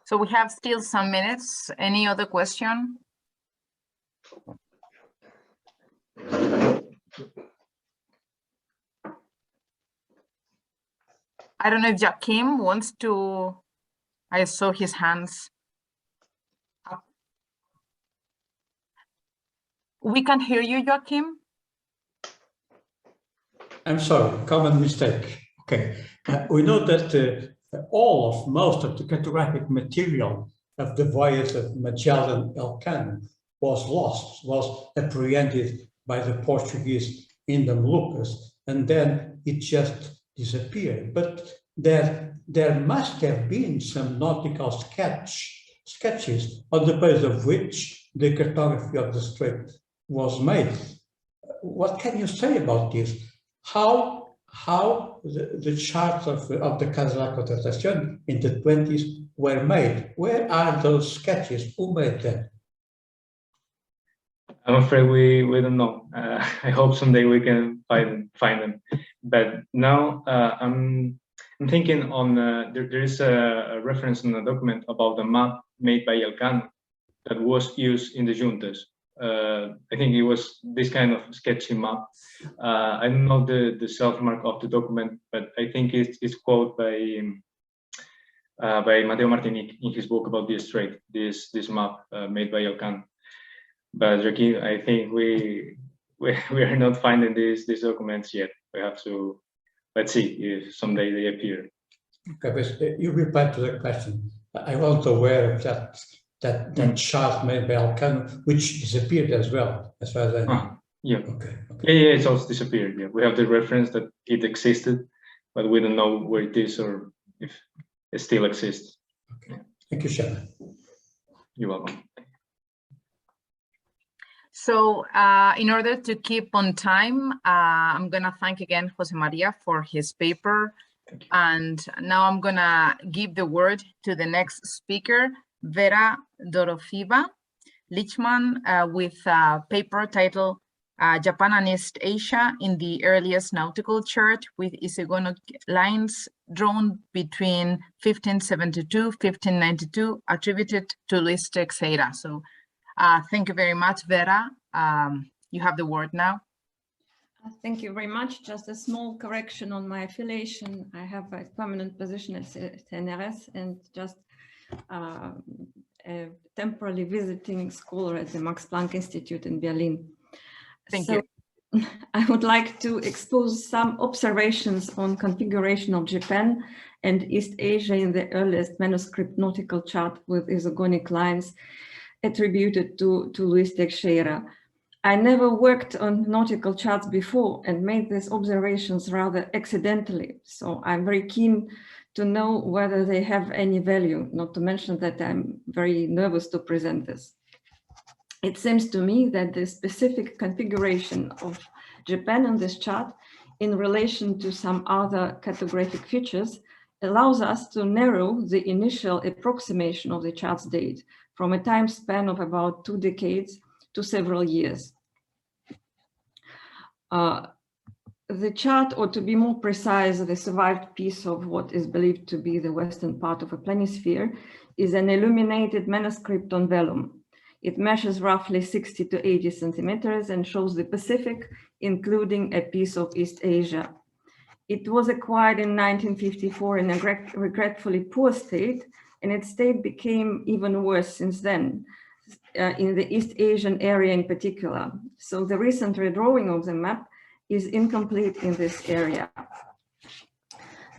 So we have still some minutes. Any other question? I don't know if Joaquin wants to, I saw his hands up. We can hear you, Joaquin. I'm sorry, common mistake. Okay, we know that most of the cartographic material of the voyage of Magellan Elcano was lost, was apprehended by the Portuguese in the Moluccas, and then it just disappeared. But there must have been some nautical sketches on the basis of which the cartography of the strait was made. What can you say about this? How the charts of the Kriznar contrastation in the 20s were made? Where are those sketches? Who made them? I'm afraid we don't know. I hope someday we can find them. But now I'm thinking on there is a reference in a document about the map made by Elcano that was used in the juntas. I think it was this kind of sketchy map. I don't know the self-mark of the document, but I think it's quoted by Mateo Martinic in his book about the strait, this map made by Elcano. But Joaquin, I think we are not finding these documents yet. We have to, let's see if someday they appear. Okay, but you replied to the question. I wasn't aware of that chart made by Elcano, which disappeared as well, as far as I know. Yeah. Okay. Yeah, it's also disappeared. Yeah, we have the reference that it existed, but we don't know where it is or if it still exists. Okay. Thank you, Shannon. You're welcome. So in order to keep on time, I'm going to thank again José María for his paper. And now I'm going to give the word to the next speaker, Vera Dorofeeva, Lichtman, with a paper titled Japan and East Asia in the Earliest Nautical Chart with isogonal lines drawn between 1572-1592, attributed to Luis Teixeira. So thank you very much, Vera. You have the word now. Thank you very much. Just a small correction on my affiliation. I have a permanent position at CNRS and just a temporarily visiting scholar at the Max Planck Institute in Berlin. Thank you. I would like to expose some observations on configuration of Japan and East Asia in the earliest manuscript nautical chart with isogonic lines attributed to Luis Teixeira. I never worked on nautical charts before and made these observations rather accidentally. So I'm very keen to know whether they have any value, not to mention that I'm very nervous to present this. It seems to me that the specific configuration of Japan on this chart in relation to some other cartographic features allows us to narrow the initial approximation of the chart's date from a time span of about 2 decades to several years. the chart, or to be more precise, the survived piece of what is believed to be the western part of a planisphere, is an illuminated manuscript on vellum. It measures roughly 60 to 80 centimeters and shows the Pacific, including a piece of East Asia. It was acquired in 1954 in a regretfully poor state, and its state became even worse since then, in the East Asian area in particular. So the recent redrawing of the map is incomplete in this area.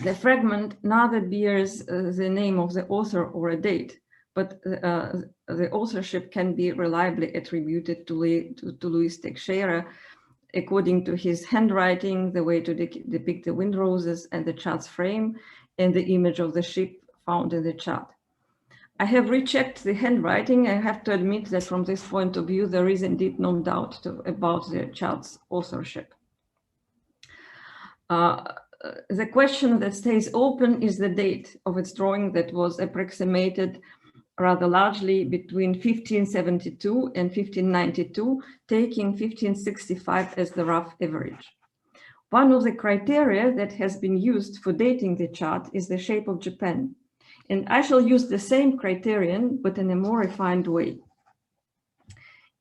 The fragment neither bears the name of the author or a date, but the authorship can be reliably attributed to Luis Teixeira, according to his handwriting, the way to depict the windroses and the chart's frame, and the image of the ship found in the chart. I have rechecked the handwriting. I have to admit that from this point of view, there is indeed no doubt about the chart's authorship. The question that stays open is the date of its drawing that was approximated rather largely between 1572 and 1592, taking 1565 as the rough average. One of the criteria that has been used for dating the chart is the shape of Japan. And I shall use the same criterion, but in a more refined way.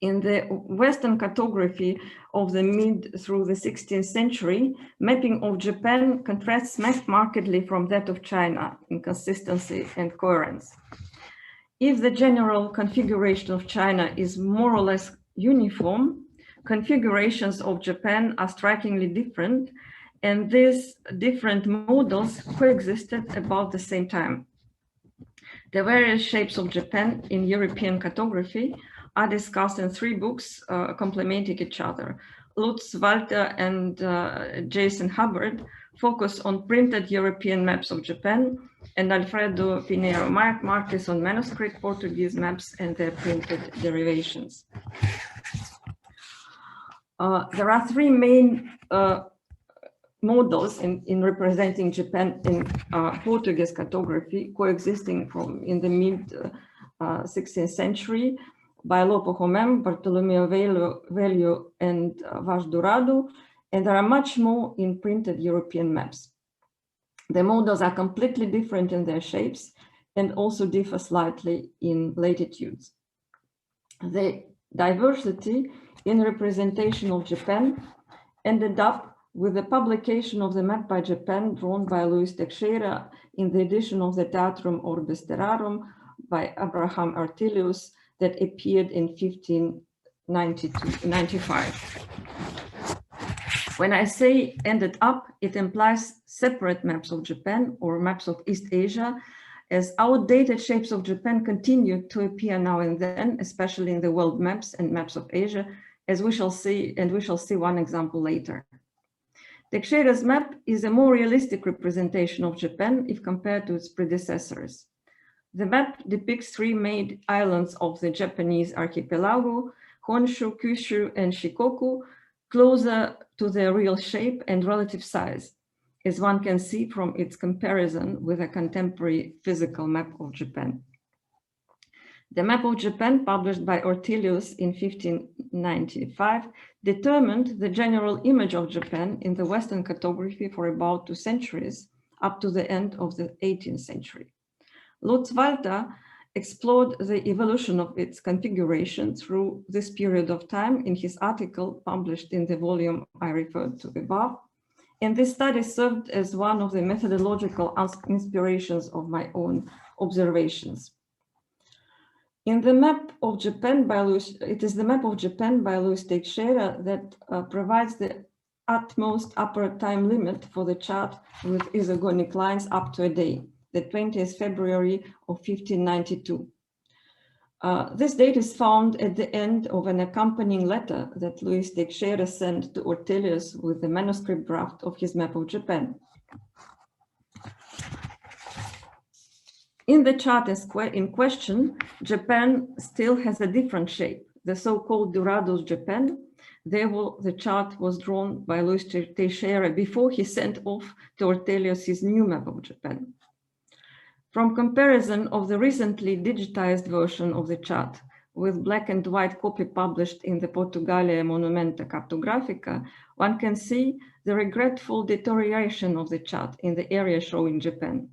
In the Western cartography of the mid through the 16th century, mapping of Japan contrasts markedly from that of China in consistency and coherence. If the general configuration of China is more or less uniform, configurations of Japan are strikingly different, and these different models coexisted about the same time. The various shapes of Japan in European cartography are discussed in 3 books complementing each other. Lutz, Walter, and Jason Hubbard focus on printed European maps of Japan, and Alfredo Pinheiro Marques on manuscript Portuguese maps and their printed derivations. There are 3 main models in representing Japan in Portuguese cartography, coexisting in the mid 16th century by Lopo Homem, Bartolomeu Velho, and Vaz Dourado, and there are much more in printed European maps. The models are completely different in their shapes and also differ slightly in latitudes. The diversity in representation of Japan ended up with the publication of the map by Japan drawn by Luis Teixeira in the edition of the Teatrum Orbis Terrarum by Abraham Artelius that appeared in 1595. When I say ended up, it implies separate maps of Japan or maps of East Asia, as outdated shapes of Japan continue to appear now and then, especially in the world maps and maps of Asia, as we shall see, and we shall see one example later. Teixeira's map is a more realistic representation of Japan if compared to its predecessors. The map depicts 3 main islands of the Japanese archipelago, Honshu, Kyushu, and Shikoku, closer to their real shape and relative size, as one can see from its comparison with a contemporary physical map of Japan. The map of Japan, published by Ortelius in 1595, determined the general image of Japan in the Western cartography for about 2 centuries, up to the end of the 18th century. Lutz Walter explored the evolution of its configuration through this period of time in his article published in the volume I referred to above, and this study served as one of the methodological inspirations of my own observations. In the map of Japan by Luis, it is the map of Japan by Luis Teixeira that provides the utmost upper time limit for the chart with isogonic lines up to a day, the 20th February of 1592. This date is found at the end of an accompanying letter that Luis Teixeira sent to Ortelius with the manuscript draft of his map of Japan. In the chart in question, Japan still has a different shape, the so-called Dourado's Japan. Therefore, the chart was drawn by Luis Teixeira before he sent off to Ortelius his new map of Japan. From comparison of the recently digitized version of the chart with black and white copy published in the Portugalia Monumenta Cartografica, one can see the regretful deterioration of the chart in the area showing Japan.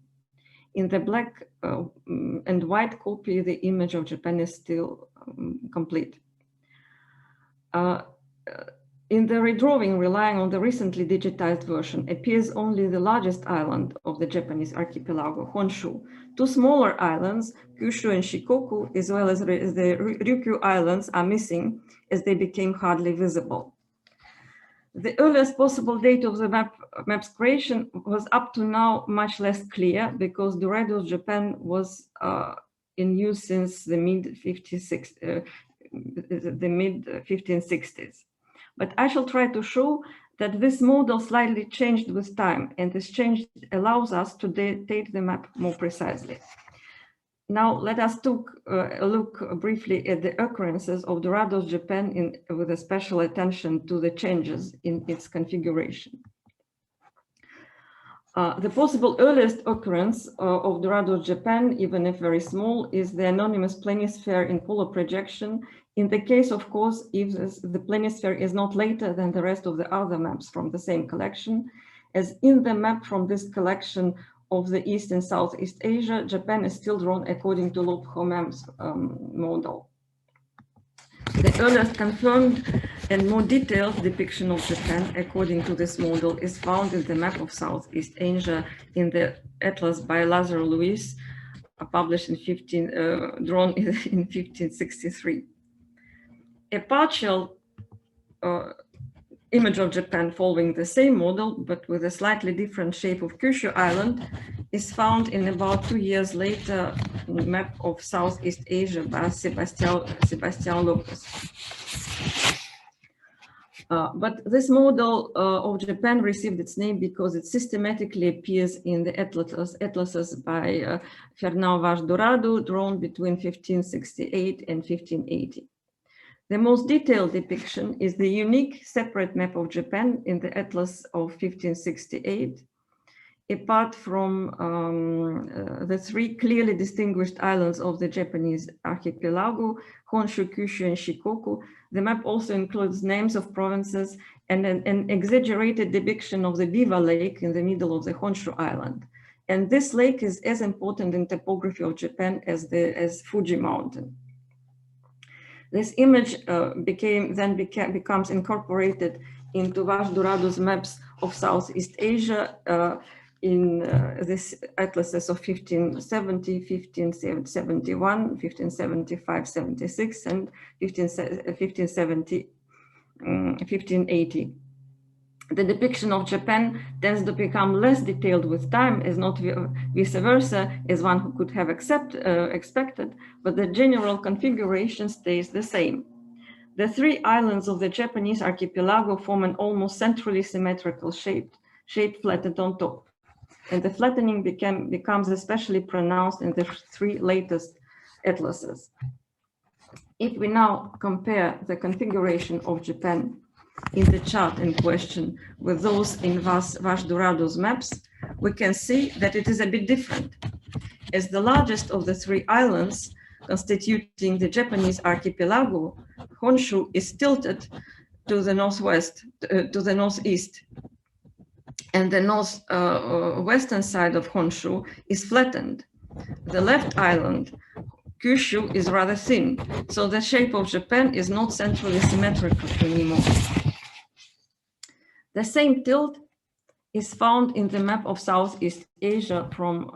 In the black and white copy, the image of Japan is still complete. In the redrawing, relying on the recently digitized version, appears only the largest island of the Japanese archipelago, Honshu. Two smaller islands, Kyushu and Shikoku, as well as the Ryukyu Islands, are missing as they became hardly visible. The earliest possible date of the map's creation was up to now much less clear, because Dorado's Japan was in use since the mid-1560s. But I shall try to show that this model slightly changed with time, and this change allows us to date the map more precisely. Now let us look briefly at the occurrences of Dorado's Japan with a special attention to the changes in its configuration. The possible earliest occurrence of Dorado's Japan, even if very small, is the anonymous planisphere in polar projection. In the case, of course, if the planisphere is not later than the rest of the other maps from the same collection, as in the map from this collection of the East and Southeast Asia, Japan is still drawn according to López model. The earliest confirmed and more detailed depiction of Japan according to this model is found in the map of Southeast Asia in the atlas by Lazaro Luis, published in drawn in 1563. A partial image of Japan following the same model, but with a slightly different shape of Kyushu Island, is found in about 2 years later in the map of Southeast Asia by Sebastián López. But this model of Japan received its name because it systematically appears in the atlases by Fernão Vaz Dourado, drawn between 1568 and 1580. The most detailed depiction is the unique separate map of Japan in the Atlas of 1568. Apart from the three clearly distinguished islands of the Japanese archipelago, Honshu, Kyushu, and Shikoku, the map also includes names of provinces and an exaggerated depiction of the Biwa Lake in the middle of the Honshu Island. And this lake is as important in topography of Japan as Fuji Mountain. This image becomes incorporated into Vaz Dourado's maps of Southeast Asia in this atlases of 1570, 1571, 1575, 76, and 1580. The depiction of Japan tends to become less detailed with time, as not vice versa, as one who could have expected, but the general configuration stays the same. The three islands of the Japanese archipelago form an almost centrally symmetrical shape flattened on top. And the flattening becomes especially pronounced in the three latest atlases. If we now compare the configuration of Japan in the chart in question with those in Vaz Dourado's maps, we can see that it is a bit different, as the largest of the three islands constituting the Japanese archipelago, Honshu, is tilted to the northwest, to the northeast, and the western side of Honshu is flattened. The left island, Kyushu, is rather thin, so the shape of Japan is not centrally symmetrical anymore. The same tilt is found in the map of Southeast Asia from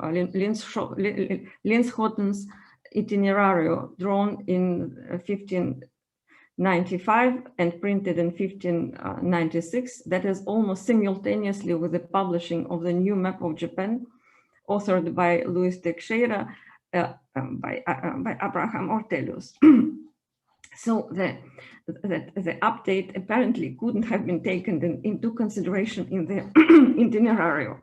Linshotten's Itinerario, drawn in 1595 and printed in 1596, that is almost simultaneously with the publishing of the new map of Japan, authored by Luis Teixeira, by Abraham Ortelius. So the update apparently couldn't have been taken into consideration in the Itinerario.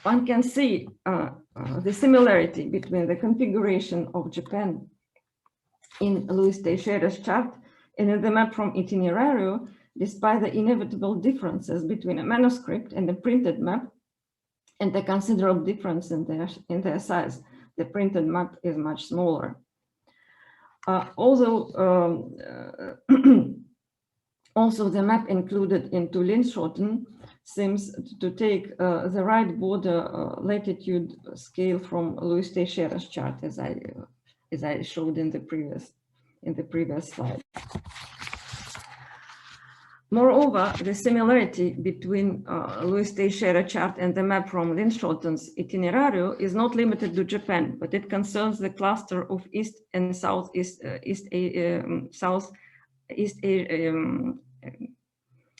One can see the similarity between the configuration of Japan in Luis Teixeira's chart and in the map from Itinerario, despite the inevitable differences between a manuscript and a printed map, and the considerable difference in their size. The printed map is much smaller. Although Also, the map included into Linschoten seems to take the right border latitude scale from Luis Teixeira's chart, as I showed in the previous slide. Moreover, the similarity between Luis Teixeira chart and the map from Linschoten's Itinerario is not limited to Japan, but it concerns the cluster of East and Southeast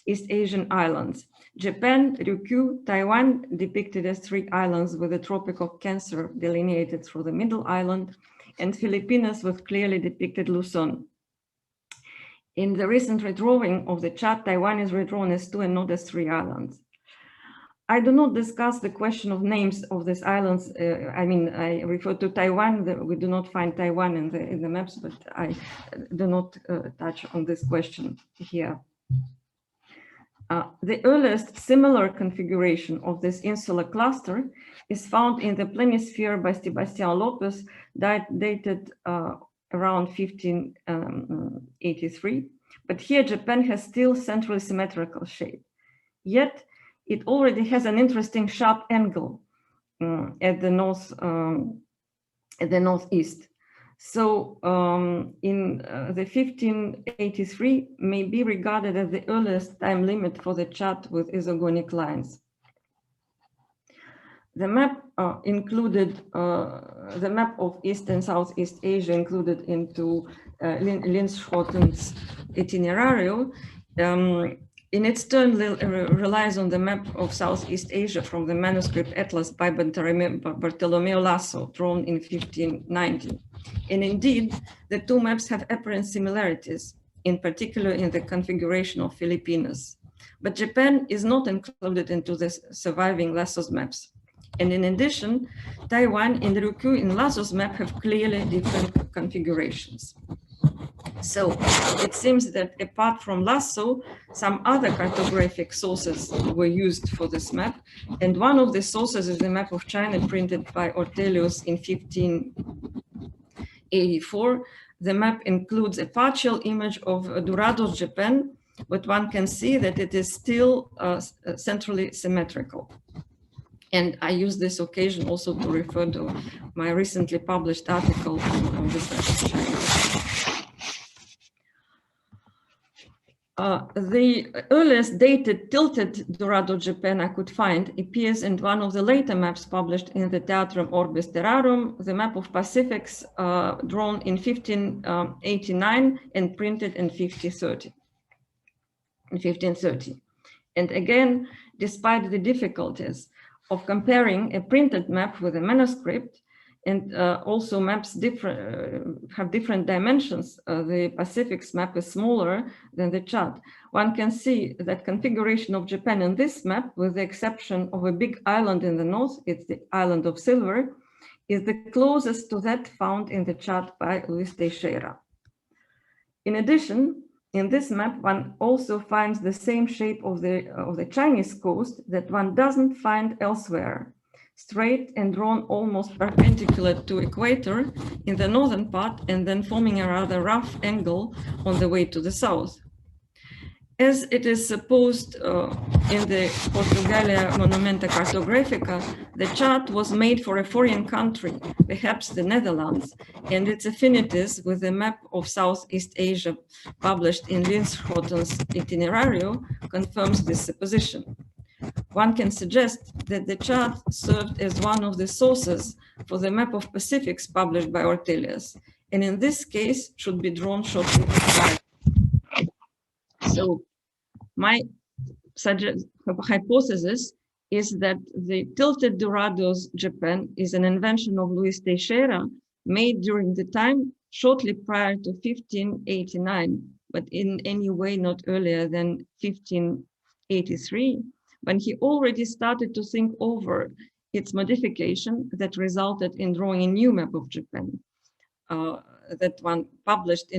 East Asian islands. Japan, Ryukyu, Taiwan depicted as 3 islands with the Tropic of Cancer delineated through the middle island, and Philippines with clearly depicted Luzon. In the recent redrawing of the chart, Taiwan is redrawn as 2 and not as 3 islands. I do not discuss the question of names of these islands. I refer to Taiwan. We do not find Taiwan in the maps, but I do not touch on this question here. The earliest similar configuration of this insular cluster is found in the planisphere by Sebastián López, dated around 1583. But here Japan has still centrally symmetrical shape. Yet it already has an interesting sharp angle at the northeast. So in the 1583 may be regarded as the earliest time limit for the chart with isogonic lines. The map included the map of East and Southeast Asia included into Linschoten's Itinerario. In its turn, relies on the map of Southeast Asia from the manuscript Atlas by Bartolomeo Lasso, drawn in 1590. And indeed, the 2 maps have apparent similarities, in particular in the configuration of Philippines. But Japan is not included into the surviving Lasso's maps. And in addition, Taiwan and Ryukyu in Lasso's map have clearly different configurations. So it seems that apart from Lasso, some other cartographic sources were used for this map. And one of the sources is the map of China printed by Ortelius in 1584. The map includes a partial image of Dorado's Japan, but one can see that it is still centrally symmetrical. And I use this occasion also to refer to my recently published article on this map of China. The earliest dated tilted Dorado Japan I could find appears in one of the later maps published in the Theatrum Orbis Terrarum, the map of Pacifics drawn in 1589 and printed in 1530. And again, despite the difficulties of comparing a printed map with a manuscript, and also maps have different dimensions. The Pacific's map is smaller than the chart. One can see that configuration of Japan in this map, with the exception of a big island in the north, it's the island of Silver, is the closest to that found in the chart by Luis Teixeira. In addition, in this map, one also finds the same shape of the Chinese coast that one doesn't find elsewhere. Straight and drawn almost perpendicular to equator in the northern part, and then forming a rather rough angle on the way to the south. As it is supposed in the Portugalia Monumenta Cartographica, the chart was made for a foreign country, perhaps the Netherlands, and its affinities with the map of Southeast Asia published in Linschoten's Itinerario confirms this supposition. One can suggest that the chart served as one of the sources for the map of Pacifics published by Ortelius, and in this case should be drawn shortly. So my hypothesis is that the tilted Dorado's Japan is an invention of Luis Teixeira, made during the time shortly prior to 1589, but in any way not earlier than 1583. When he already started to think over its modification that resulted in drawing a new map of Japan. That one published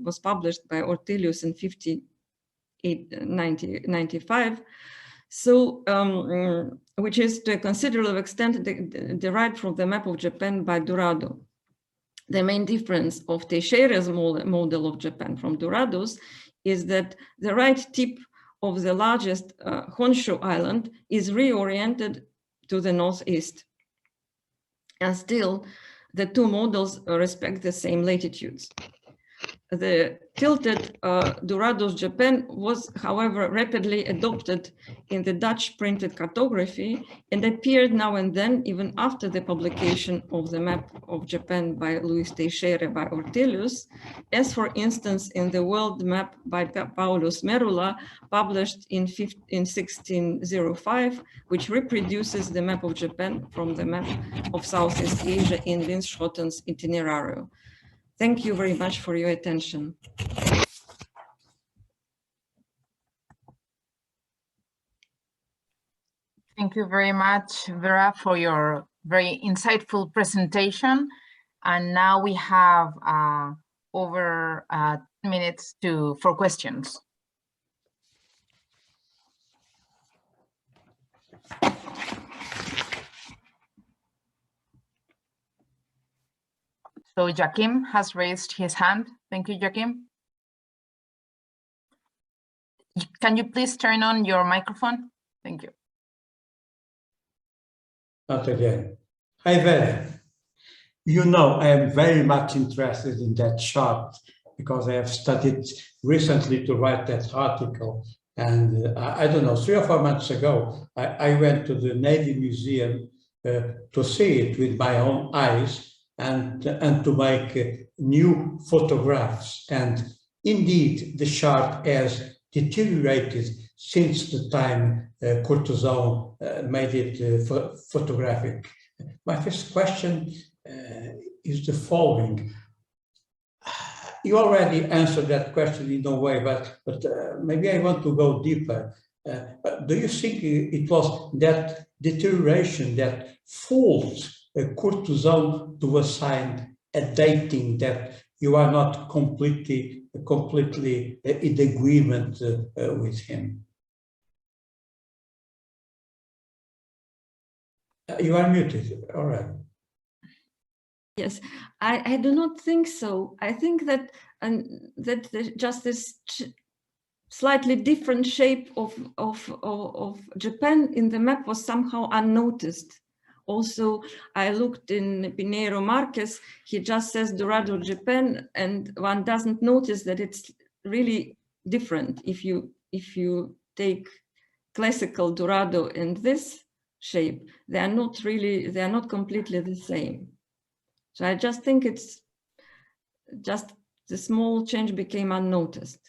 was published by Ortelius in 1595. So, which is to a considerable extent derived from the map of Japan by Dorado. The main difference of Teixeira's model of Japan from Dorado's is that the right tip of the largest Honshu island is reoriented to the northeast. And still, the two models respect the same latitudes. The tilted Dorado's Japan was, however, rapidly adopted in the Dutch printed cartography and appeared now and then, even after the publication of the map of Japan by Luis Teixeira by Ortelius, as for instance in the world map by Paulus Merula, published in 1605, which reproduces the map of Japan from the map of Southeast Asia in Linschotten's Itinerario. Thank you very much for your attention. Thank you very much, Vera, for your very insightful presentation. And now we have over minutes for questions. So Joachim has raised his hand. Thank you, Joachim. Can you please turn on your microphone? Thank you. Not again. Hi, Vera. You know, I am very much interested in that chart because I have studied recently to write that article. And I don't know, 3 or 4 months ago, I went to the Navy Museum to see it with my own eyes and to make new photographs. And indeed, the chart has deteriorated since the time Courtesan made it photographic. My first question is the following. You already answered that question in a way, but maybe I want to go deeper. Do you think it was that deterioration that forced Courtesan to assign a dating that you are not completely in agreement with him? You are muted. All right. Yes, I do not think so. I think that just this slightly different shape of Japan in the map was somehow unnoticed. Also, I looked in Pinheiro Marques, he just says Dorado Japan, and one doesn't notice that it's really different. If you take classical Dorado in this shape, they are not completely the same. So I just think it's just the small change became unnoticed.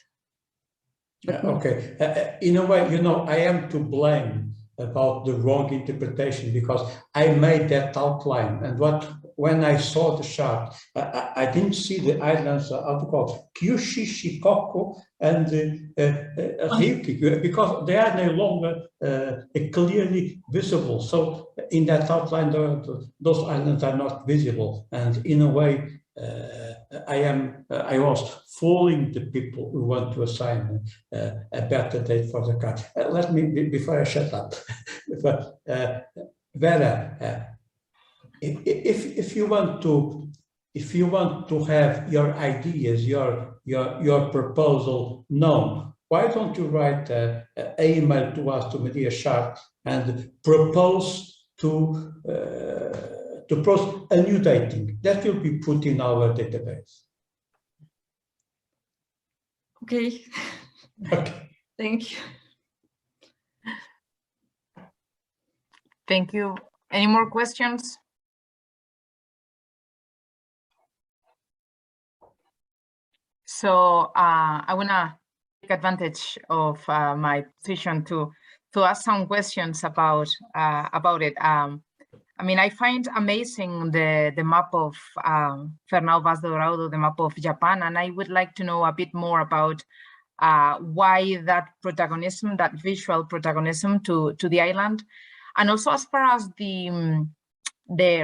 But okay, in a way, you know, I am to blame about the wrong interpretation because I made that outline, and when I saw the chart, I didn't see the islands Kyushu, Shikoku, and Ryukyu, because they are no longer clearly visible. So in that outline, those islands are not visible, and in a way, I was fooling the people who want to assign a better date for the card. Let me, before I shut up, Vera, if you want to have your ideas, your proposal known, why don't you write an email to us, to Medea-Chart, and propose to propose a new dating that will be put in our database. Okay. Okay. Thank you. Thank you. Any more questions? So I want to take advantage of my position to ask some questions about it. I mean, I find amazing the map of Fernão Vaz de Dourado, the map of Japan, and I would like to know a bit more about why that protagonism, that visual protagonism to the island, and also as far as the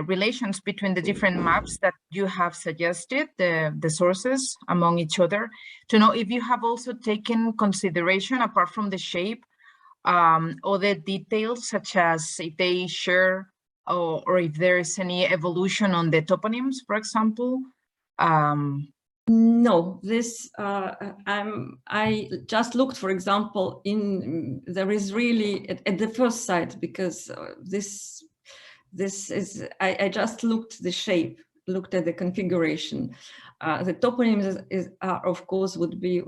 relations between the different maps that you have suggested, the sources among each other, to know if you have also taken consideration, apart from the shape, other details, such as if they share or if there is any evolution on the toponyms, for example, No, this I just looked, for example, there is really at the first site, because this is I just looked the shape, looked at the configuration. The toponyms are of course would be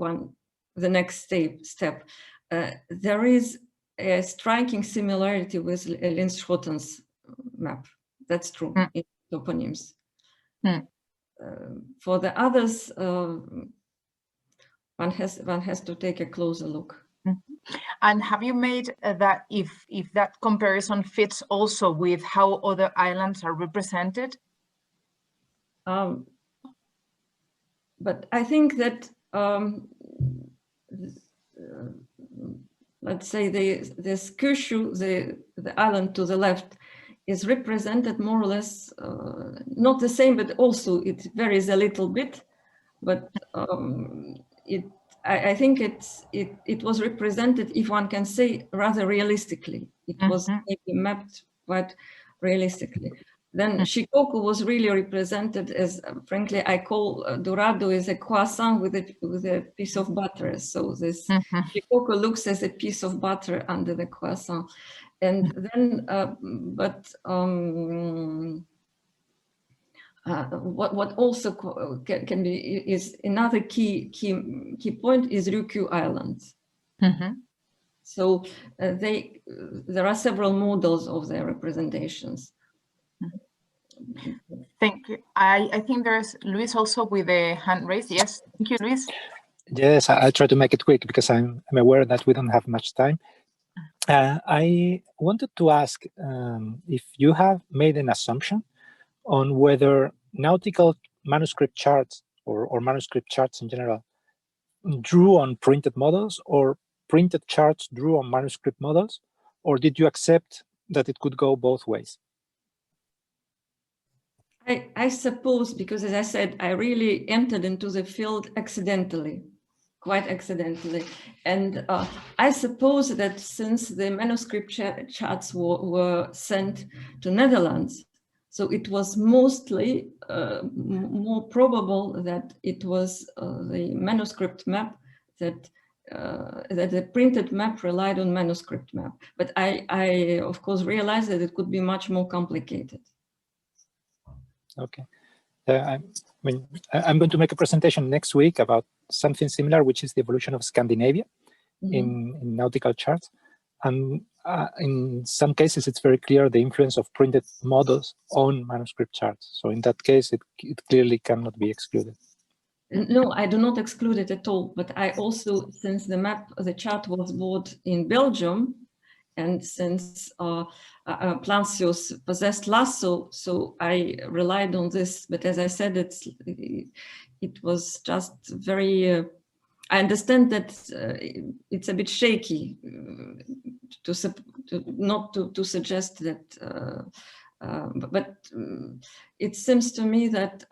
the next step. There is a striking similarity with Linz-Schotten's map. That's true in toponyms. For the others, one has to take a closer look. And have you made that if that comparison fits also with how other islands are represented? But I think that let's say this Kyushu, the island to the left, is represented more or less, not the same, but also it varies a little bit. But I think it was represented, if one can say, rather realistically. It was maybe mapped quite realistically. Then Shikoku was really represented as, frankly, I call Dorado as a croissant with a piece of butter. So this Shikoku looks as a piece of butter under the croissant. And then, what also can be is another key point is Ryukyu Islands. So there are several models of their representations. Thank you. I think there's Luis also with a hand raised. Yes, thank you, Luis. Yes, I'll try to make it quick because I'm aware that we don't have much time. I wanted to ask if you have made an assumption on whether nautical manuscript charts or manuscript charts in general drew on printed models, or printed charts drew on manuscript models, or did you accept that it could go both ways? I suppose, because as I said, I really entered into the field accidentally, quite accidentally. And I suppose that since the manuscript charts were sent to Netherlands, so it was mostly more probable that it was the manuscript map that the printed map relied on manuscript map. But I of course realized that it could be much more complicated. Okay. I'm going to make a presentation next week about something similar, which is the evolution of Scandinavia in nautical charts. And in some cases, it's very clear the influence of printed models on manuscript charts. So in that case, it clearly cannot be excluded. No, I do not exclude it at all. But I also, since the chart was bought in Belgium, and since Plancius possessed Lasso, so I relied on this. But as I said, it was just very. I understand that it's a bit shaky not to suggest that, but it seems to me that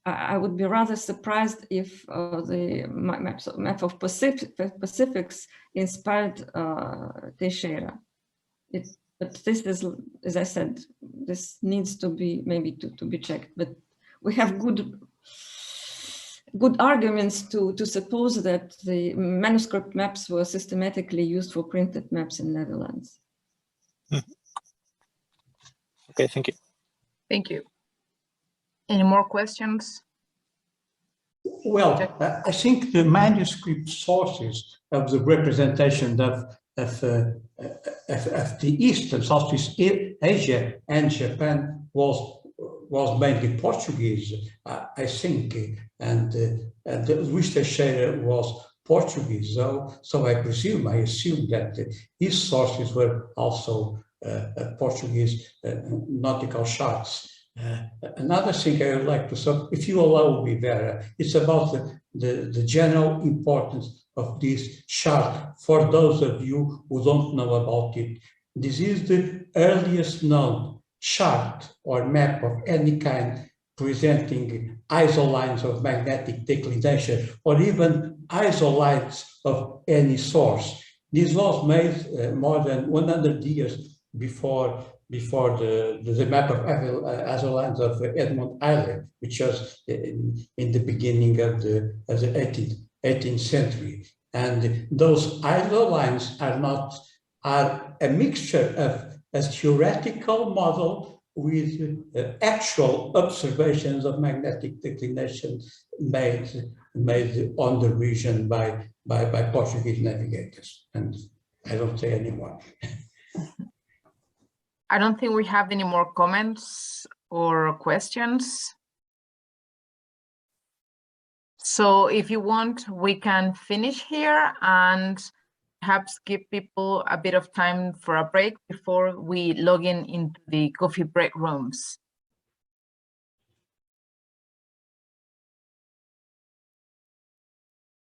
I would be rather surprised if the map of Pacifics inspired Teixeira. But this is, as I said, this needs to be maybe to be checked. But we have good arguments to suppose that the manuscript maps were systematically used for printed maps in Netherlands. Okay, thank you. Thank you. Any more questions? Well, I think the manuscript sources of the representation of the East and Southeast Asia and Japan was mainly Portuguese, I think, and Luís Teixeira was Portuguese. So I assume that his sources were also Portuguese nautical charts. Another thing I would like to say, if you allow me, Vera, it's about the general importance of this chart for those of you who don't know about it. This is the earliest known chart or map of any kind presenting isolines of magnetic declination or even isolines of any source. This was made more than 100 years before the map of Azorlands of Edmund Island, which was in the beginning of the 18th century. And those island lines are a mixture of a theoretical model with actual observations of magnetic declination made on the region by Portuguese navigators. And I don't say anymore. I don't think we have any more comments or questions. So if you want, we can finish here and perhaps give people a bit of time for a break before we log in into the coffee break rooms.